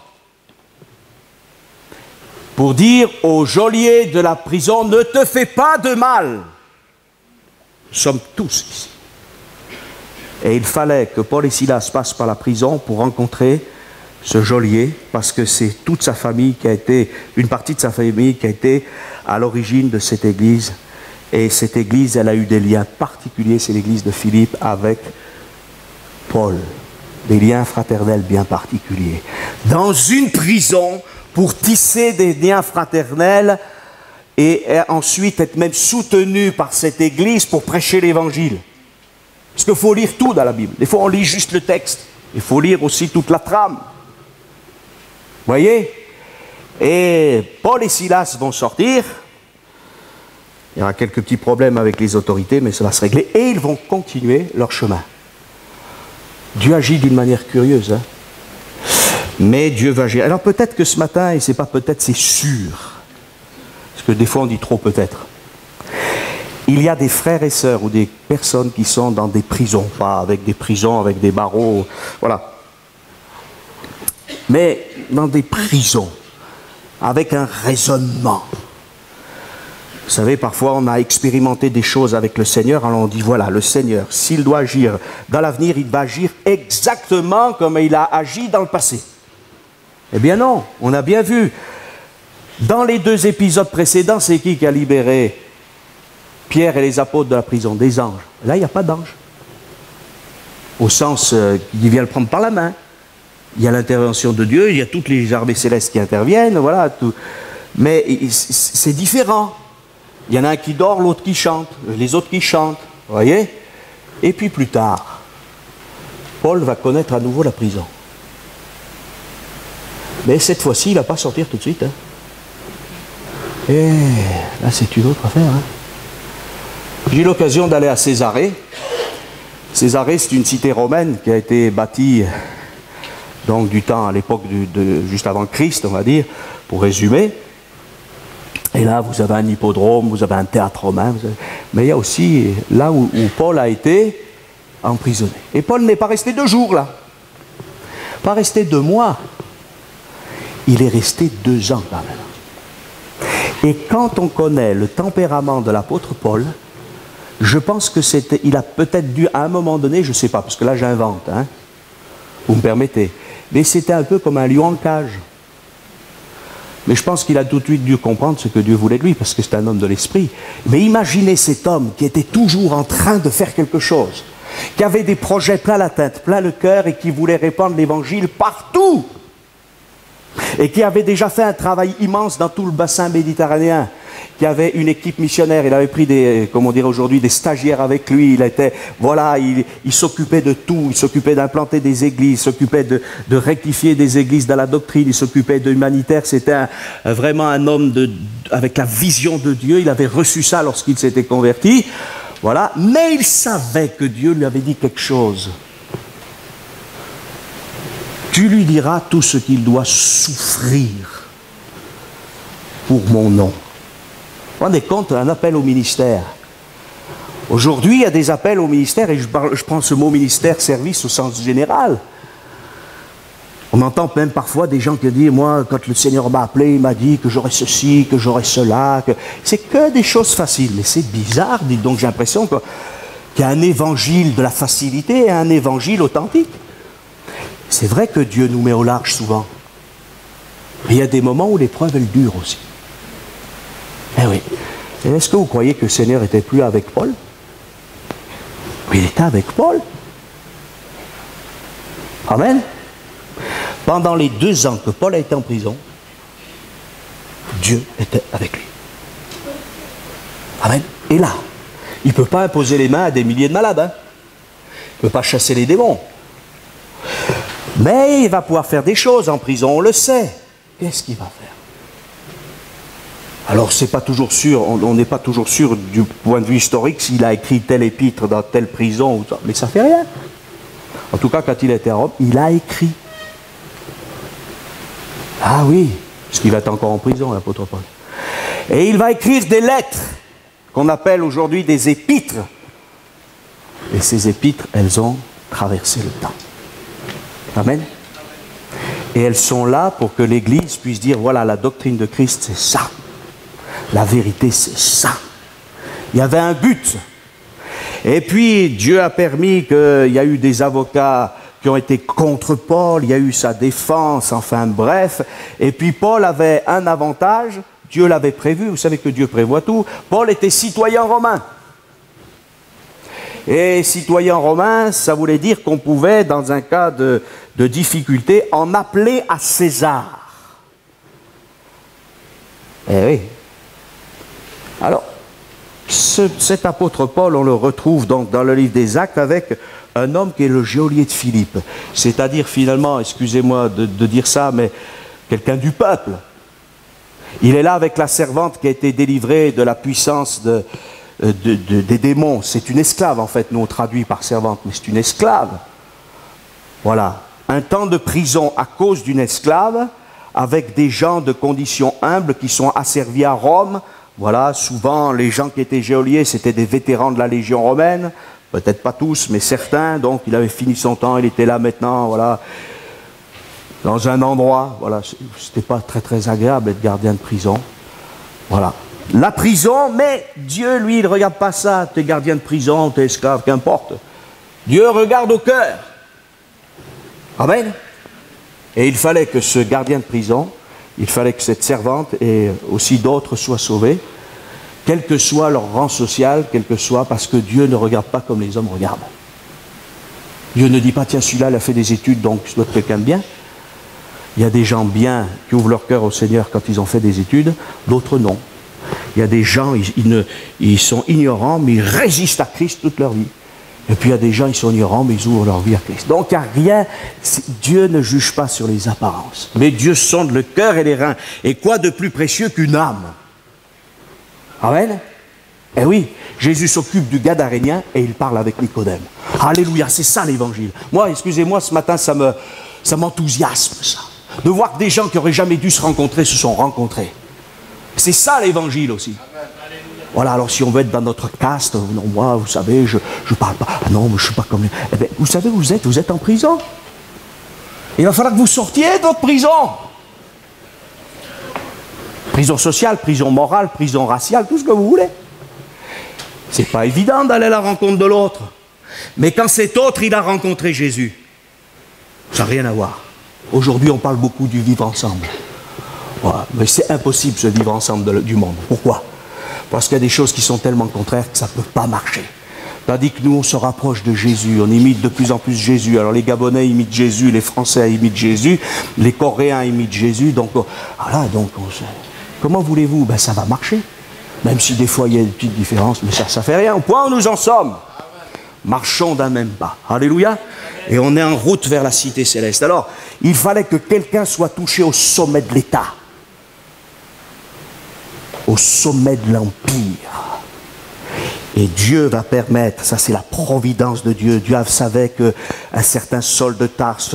pour dire au geôlier de la prison, ne te fais pas de mal. Nous sommes tous ici. Et il fallait que Paul et Silas passent par la prison pour rencontrer ce geôlier, parce que c'est toute sa famille qui a été, une partie de sa famille qui a été à l'origine de cette église. Et cette église, elle a eu des liens particuliers, c'est l'église de Philippe, avec Paul. Des liens fraternels bien particuliers. Dans une prison, pour tisser des liens fraternels et ensuite être même soutenu par cette église pour prêcher l'évangile. Parce qu'il faut lire tout dans la Bible. Des fois, on lit juste le texte. Il faut lire aussi toute la trame. Vous voyez? Et Paul et Silas vont sortir. Il y aura quelques petits problèmes avec les autorités, mais ça va se régler. Et ils vont continuer leur chemin. Dieu agit d'une manière curieuse. Hein? Mais Dieu va agir. Alors peut-être que ce matin, et c'est pas peut-être, c'est sûr. Parce que des fois on dit trop peut-être. Il y a des frères et sœurs ou des personnes qui sont dans des prisons. Pas avec des prisons, avec des barreaux. Voilà. Mais dans des prisons. Avec un raisonnement. Vous savez, parfois on a expérimenté des choses avec le Seigneur, alors on dit voilà, le Seigneur, s'il doit agir dans l'avenir, il va agir exactement comme il a agi dans le passé. Eh bien non, on a bien vu. Dans les 2 épisodes précédents, c'est qui a libéré Pierre et les apôtres de la prison? Des anges. Là, il n'y a pas d'ange. Au sens qu'il vient le prendre par la main. Il y a l'intervention de Dieu, il y a toutes les armées célestes qui interviennent, voilà. Tout. Mais c'est différent. Il y en a un qui dort, l'autre qui chante, les autres qui chantent, vous voyez? Et puis plus tard, Paul va connaître à nouveau la prison. Mais cette fois-ci, il ne va pas sortir tout de suite. Hein. Et là, c'est une autre affaire. Hein. J'ai eu l'occasion d'aller à Césarée. Césarée, c'est une cité romaine qui a été bâtie donc du temps à l'époque juste avant Christ, on va dire, pour résumer. Et là, vous avez un hippodrome, vous avez un théâtre romain. Mais il y a aussi là où Paul a été emprisonné. Et Paul n'est pas resté 2 jours là. Pas resté 2 mois. Il est resté 2 ans quand même. Et quand on connaît le tempérament de l'apôtre Paul, je pense que il a peut-être dû à un moment donné, je ne sais pas, parce que là j'invente, hein, vous me permettez, mais c'était un peu comme un lion en cage. Mais je pense qu'il a tout de suite dû comprendre ce que Dieu voulait de lui, parce que c'est un homme de l'esprit. Mais imaginez cet homme qui était toujours en train de faire quelque chose. qui avait des projets plein la tête, plein le cœur et qui voulait répandre l'évangile partout. Et qui avait déjà fait un travail immense dans tout le bassin méditerranéen, qui avait une équipe missionnaire. Il avait pris des, comme on dirait aujourd'hui, des stagiaires avec lui. Il était, voilà, il s'occupait de tout. Il s'occupait d'implanter des églises, il s'occupait de rectifier des églises dans la doctrine, il s'occupait de l'humanitaire. C'était vraiment un homme avec la vision de Dieu. Il avait reçu ça lorsqu'il s'était converti. Voilà. Mais il savait que Dieu lui avait dit quelque chose. Tu lui diras tout ce qu'il doit souffrir pour mon nom. Vous vous rendez compte, un appel au ministère. Aujourd'hui, il y a des appels au ministère, et je prends ce mot ministère, service au sens général. On entend même parfois des gens qui disent, moi, quand le Seigneur m'a appelé, il m'a dit que j'aurais ceci, que j'aurais cela. C'est que des choses faciles. Mais c'est bizarre, dites donc, j'ai l'impression qu'il y a un évangile de la facilité et un évangile authentique. C'est vrai que Dieu nous met au large souvent. Mais il y a des moments où l'épreuve, elle dure aussi. Eh oui. Et est-ce que vous croyez que le Seigneur n'était plus avec Paul? Mais il était avec Paul. Amen. Pendant les 2 ans que Paul a été en prison, Dieu était avec lui. Amen. Et là, il ne peut pas imposer les mains à des milliers de malades. Hein. Il ne peut pas chasser les démons. Mais il va pouvoir faire des choses en prison, on le sait. Qu'est-ce qu'il va faire? Alors, c'est pas toujours sûr, on n'est pas toujours sûr du point de vue historique s'il a écrit tel épître dans telle prison, ou ça, mais ça fait rien. En tout cas, quand il était à Rome, il a écrit. Ah oui, parce qu'il va être encore en prison, l'apôtre Paul. Et il va écrire des lettres, qu'on appelle aujourd'hui des épîtres. Et ces épîtres, elles ont traversé le temps. Amen. Et elles sont là pour que l'Église puisse dire, voilà, la doctrine de Christ, c'est ça. La vérité, c'est ça. Il y avait un but. Et puis, Dieu a permis qu'il y a eu des avocats qui ont été contre Paul, il y a eu sa défense, enfin bref. Et puis, Paul avait un avantage, Dieu l'avait prévu, vous savez que Dieu prévoit tout. Paul était citoyen romain. Et citoyen romain, ça voulait dire qu'on pouvait, dans un cas de difficulté, en appeler à César. Eh oui. Alors, cet apôtre Paul, on le retrouve donc dans le livre des Actes avec un homme qui est le geôlier de Philippe. C'est-à-dire finalement, excusez-moi de dire ça, mais quelqu'un du peuple. Il est là avec la servante qui a été délivrée de la puissance des démons. C'est une esclave en fait, nous on traduit par servante, mais c'est une esclave. Voilà, un temps de prison à cause d'une esclave, avec des gens de conditions humbles qui sont asservis à Rome. Voilà, souvent les gens qui étaient geôliers, c'était des vétérans de la Légion romaine, peut-être pas tous, mais certains. Donc il avait fini son temps, il était là maintenant, voilà, dans un endroit, voilà, c'était pas très agréable d'être gardien de prison. Voilà. La prison, mais Dieu, lui, il ne regarde pas ça. Tu es gardien de prison, tu es esclave, qu'importe. Dieu regarde au cœur. Amen. Et il fallait que ce gardien de prison, il fallait que cette servante et aussi d'autres soient sauvés, quel que soit leur rang social, quel que soit, parce que Dieu ne regarde pas comme les hommes regardent. Dieu ne dit pas, tiens, celui-là, il a fait des études, donc je dois être quelqu'un de bien. Il y a des gens bien qui ouvrent leur cœur au Seigneur quand ils ont fait des études, d'autres non. Il y a des gens, ils sont ignorants, mais ils résistent à Christ toute leur vie. Et puis il y a des gens, ils sont ignorants, mais ils ouvrent leur vie à Christ. Donc il n'y a rien, Dieu ne juge pas sur les apparences. Mais Dieu sonde le cœur et les reins. Et quoi de plus précieux qu'une âme? Amen. Eh oui, Jésus s'occupe du Gadarénien et il parle avec Nicodème. Alléluia, c'est ça l'évangile. Moi, excusez-moi, ce matin, ça m'enthousiasme, ça. De voir que des gens qui n'auraient jamais dû se rencontrer se sont rencontrés. C'est ça l'évangile aussi. Voilà, alors si on veut être dans notre caste, non, moi, vous savez, je parle pas. Ah non, mais je ne suis pas comme... Eh bien, vous savez où vous êtes en prison. Il va falloir que vous sortiez de votre prison. Prison sociale, prison morale, prison raciale, tout ce que vous voulez. C'est pas évident d'aller à la rencontre de l'autre. Mais quand cet autre, il a rencontré Jésus, ça n'a rien à voir. Aujourd'hui, on parle beaucoup du vivre ensemble. Voilà. Mais c'est impossible ce vivre ensemble du monde. Pourquoi? Parce qu'il y a des choses qui sont tellement contraires que ça ne peut pas marcher. Tandis que nous, on se rapproche de Jésus, on imite de plus en plus Jésus. Alors les Gabonais imitent Jésus, les Français imitent Jésus, les Coréens imitent Jésus. Donc, voilà, comment voulez-vous? Ben, ça va marcher. Même si des fois il y a des petites différences, mais ça ne fait rien. Au point où nous en sommes, marchons d'un même pas. Alléluia. Et on est en route vers la cité céleste. Alors, il fallait que quelqu'un soit touché au sommet de l'État, au sommet de l'Empire. Et Dieu va permettre, ça c'est la providence de Dieu. Dieu savait qu'un certain Saul de Tarse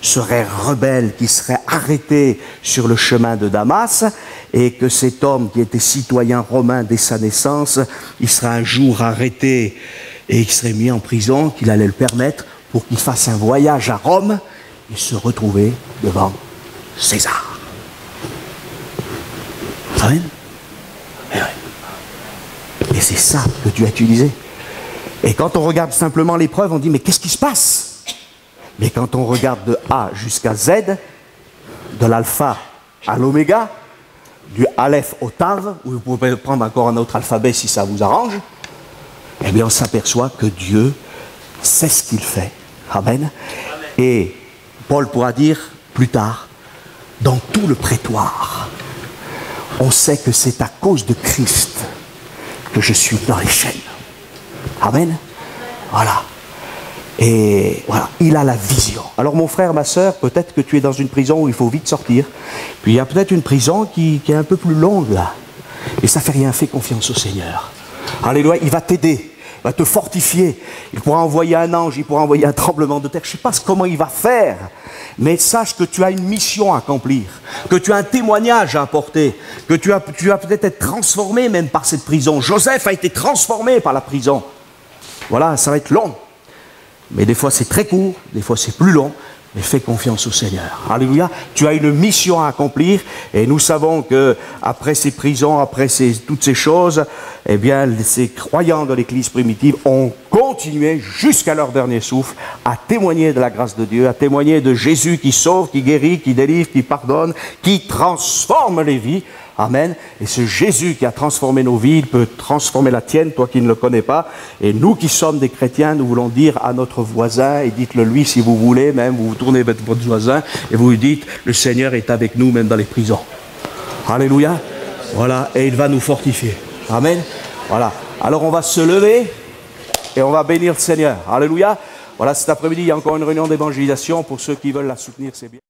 serait rebelle, qui serait arrêté sur le chemin de Damas, et que cet homme qui était citoyen romain dès sa naissance, il serait un jour arrêté et il serait mis en prison, qu'il allait le permettre pour qu'il fasse un voyage à Rome et se retrouver devant César. Amen. Et c'est ça que Dieu a utilisé. Et quand on regarde simplement l'épreuve, on dit, mais qu'est-ce qui se passe? Mais quand on regarde de A jusqu'à Z, de l'alpha à l'oméga, du aleph au tav, ou vous pouvez prendre encore un autre alphabet si ça vous arrange, eh bien on s'aperçoit que Dieu sait ce qu'il fait. Amen. Et Paul pourra dire plus tard, dans tout le prétoire, on sait que c'est à cause de Christ que je suis dans les chaînes. Amen. Voilà. Et voilà, il a la vision. Alors mon frère, ma soeur, peut-être que tu es dans une prison où il faut vite sortir. Puis il y a peut-être une prison qui est un peu plus longue là. Et ça fait rien, fais confiance au Seigneur. Alléluia, il va t'aider, il va te fortifier. Il pourra envoyer un ange, il pourra envoyer un tremblement de terre. Je ne sais pas comment il va faire. Mais sache que tu as une mission à accomplir, que tu as un témoignage à apporter, que tu vas peut-être être transformé même par cette prison. Joseph a été transformé par la prison. Voilà, ça va être long. Mais des fois c'est très court, des fois c'est plus long. Mais fais confiance au Seigneur. Alléluia. Tu as une mission à accomplir. Et nous savons que après ces prisons, après toutes ces choses, eh bien, ces croyants de l'Église primitive ont continué jusqu'à leur dernier souffle à témoigner de la grâce de Dieu, à témoigner de Jésus qui sauve, qui guérit, qui délivre, qui pardonne, qui transforme les vies. Amen. Et ce Jésus qui a transformé nos vies, il peut transformer la tienne, toi qui ne le connais pas. Et nous qui sommes des chrétiens, nous voulons dire à notre voisin, et dites-le lui si vous voulez, même vous vous tournez vers votre voisin, et vous lui dites, le Seigneur est avec nous même dans les prisons. Alléluia. Voilà, et il va nous fortifier. Amen. Voilà. Alors on va se lever et on va bénir le Seigneur. Alléluia. Voilà, cet après-midi, il y a encore une réunion d'évangélisation pour ceux qui veulent la soutenir, c'est bien.